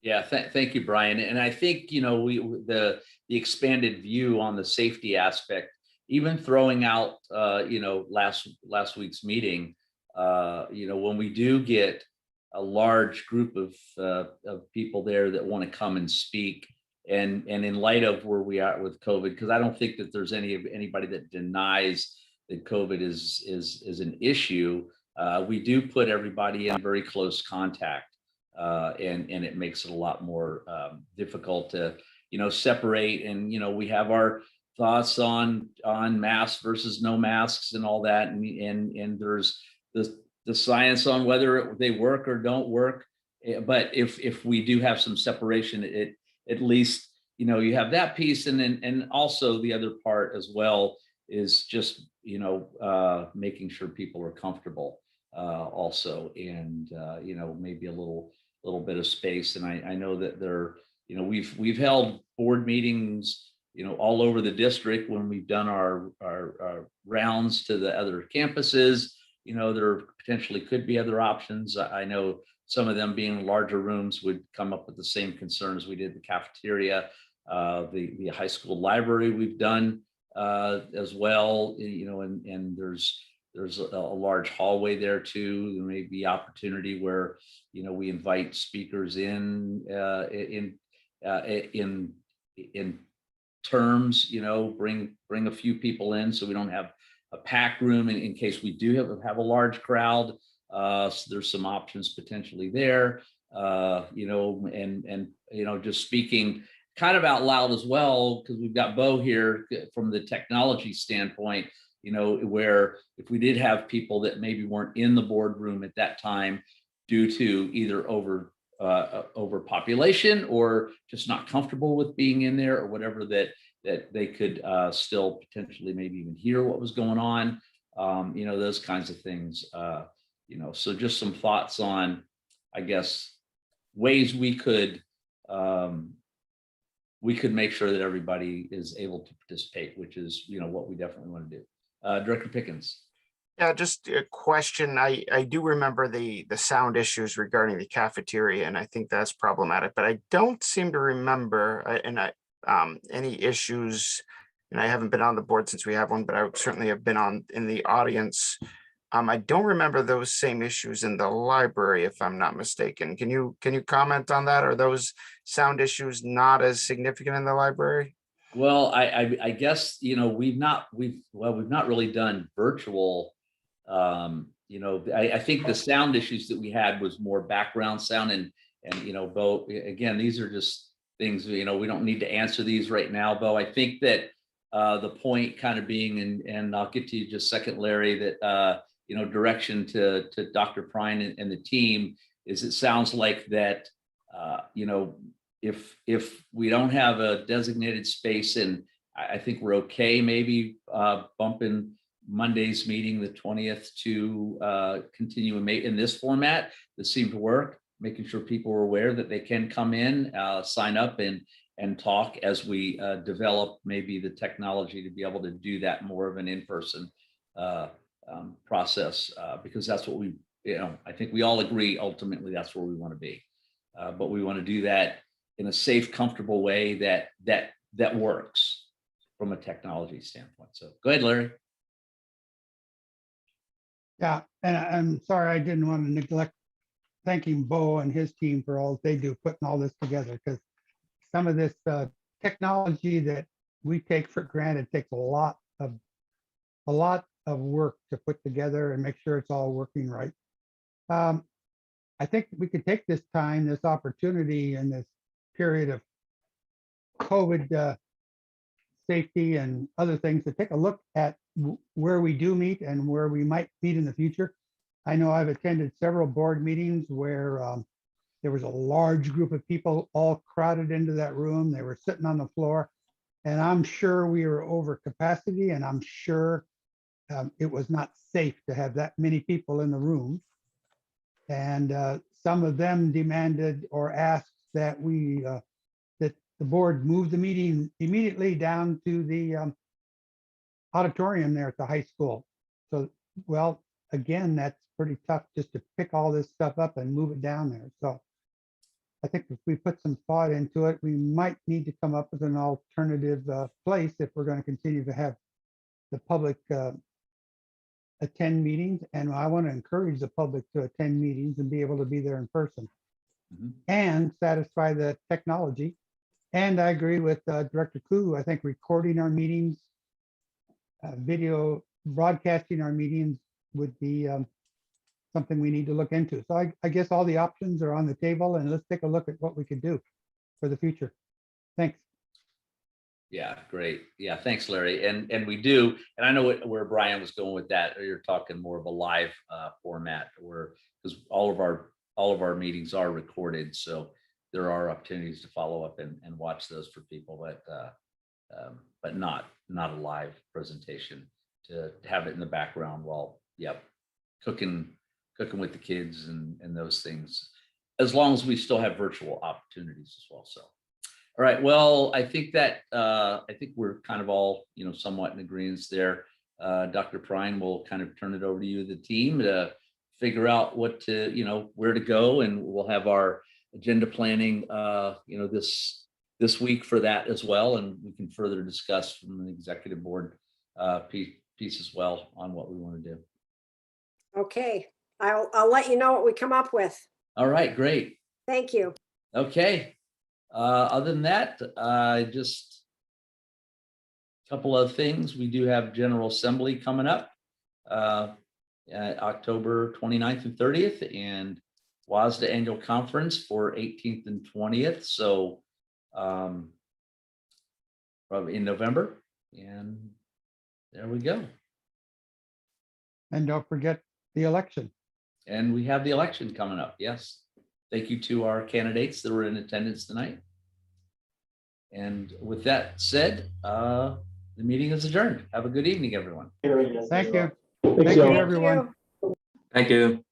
Yeah, thank you, Brian. And I think, the expanded view on the safety aspect, even throwing out, last week's meeting, when we do get a large group of people there that want to come and speak, and in light of where we are with COVID, because I don't think that there's anybody that denies that COVID is an issue. We do put everybody in very close contact, and it makes it a lot more difficult to separate. And we have our thoughts on masks versus no masks and all that, and there's the science on whether they work or don't work. But if we do have some separation, it at least you have that piece, and also the other part as well is just making sure people are comfortable also, and maybe a little bit of space. And I know that we've held board meetings all over the district when we've done our rounds to the other campuses. There potentially could be other options. I know some of them being larger rooms would come up with the same concerns we did the cafeteria, the high school library we've done as well, and there's a large hallway there too. There may be opportunity where we invite speakers in terms, bring a few people in so we don't have a packed room in case we do have a large crowd. So there's some options potentially there, and just speaking kind of out loud as well, because we've got Bo here from the technology standpoint, where if we did have people that maybe weren't in the boardroom at that time due to either overpopulation or just not comfortable with being in there or whatever, that they could still potentially maybe even hear what was going on. those kinds of things. So just some thoughts on, I guess, ways we could make sure that everybody is able to participate, which is, what we definitely want to do. Director Pickens. Yeah, just a question. I do remember the sound issues regarding the cafeteria, and I think that's problematic, but I don't seem to remember any issues. And I haven't been on the board since we have one, but I certainly have been in the audience. I don't remember those same issues in the library, if I'm not mistaken. Can you comment on that? Are those sound issues not as significant in the library? Well, I guess, we've not really done virtual. I think the sound issues that we had was more background sound, and Bo, again, these are just things, we don't need to answer these right now, Bo. I think that the point kind of being, and I'll get to you just a second, Larry, that direction to Dr. Prine and the team is, it sounds like that if we don't have a designated space, and I think we're okay, maybe bumping Monday's meeting, the 20th, to continue in this format that seemed to work, making sure people are aware that they can come in, sign up and talk as we develop maybe the technology to be able to do that more of an in-person process, because that's what I think we all agree ultimately that's where we want to be, but we want to do that in a safe, comfortable way that works from a technology standpoint. So go ahead, Larry. Yeah, and I'm sorry, I didn't want to neglect thanking Bo and his team for all they do putting all this together, because some of this technology that we take for granted takes a lot of work to put together and make sure it's all working right. I think we could take this time, this opportunity, in this period of COVID safety and other things, to take a look at where we do meet and where we might meet in the future. I know I've attended several board meetings where there was a large group of people all crowded into that room. They were sitting on the floor, and I'm sure we were over capacity, and I'm sure it was not safe to have that many people in the room. And some of them demanded or asked that that the board move the meeting immediately down to the auditorium there at the high school. So, well, again, that's pretty tough just to pick all this stuff up and move it down there. So I think if we put some thought into it, we might need to come up with an alternative place if we're going to continue to have the public attend meetings. And I want to encourage the public to attend meetings and be able to be there in person and satisfy the technology. And I agree with Director Koo. I think recording our meetings, video broadcasting our meetings would be something we need to look into. So I guess all the options are on the table, and let's take a look at what we could do for the future. Thanks. Yeah, great. Yeah, thanks, Larry. And we do, and I know where Brian was going with that. You're talking more of a live format, because all of our meetings are recorded, so there are opportunities to follow up and watch those for people, but not a live presentation, to have it in the background while cooking with the kids and those things, as long as we still have virtual opportunities as well. So all right, well, I think we're kind of all somewhat in agreement there. Dr. Prine, will kind of turn it over to you, the team, to figure out what to where to go, and we'll have our agenda planning this week for that as well, and we can further discuss from the executive board piece as well on what we want to do. Okay, I'll let you know what we come up with. All right, great. Thank you. Okay. Other than that, just a couple of things. We do have General Assembly coming up October 29th and 30th, and WASDA Annual Conference for 18th and 20th. So probably in November, and there we go. And don't forget the election. And we have the election coming up. Yes. Thank you to our candidates that were in attendance tonight. And with that said, the meeting is adjourned. Have a good evening, everyone. Thank you. Thank you, everyone. Thank you.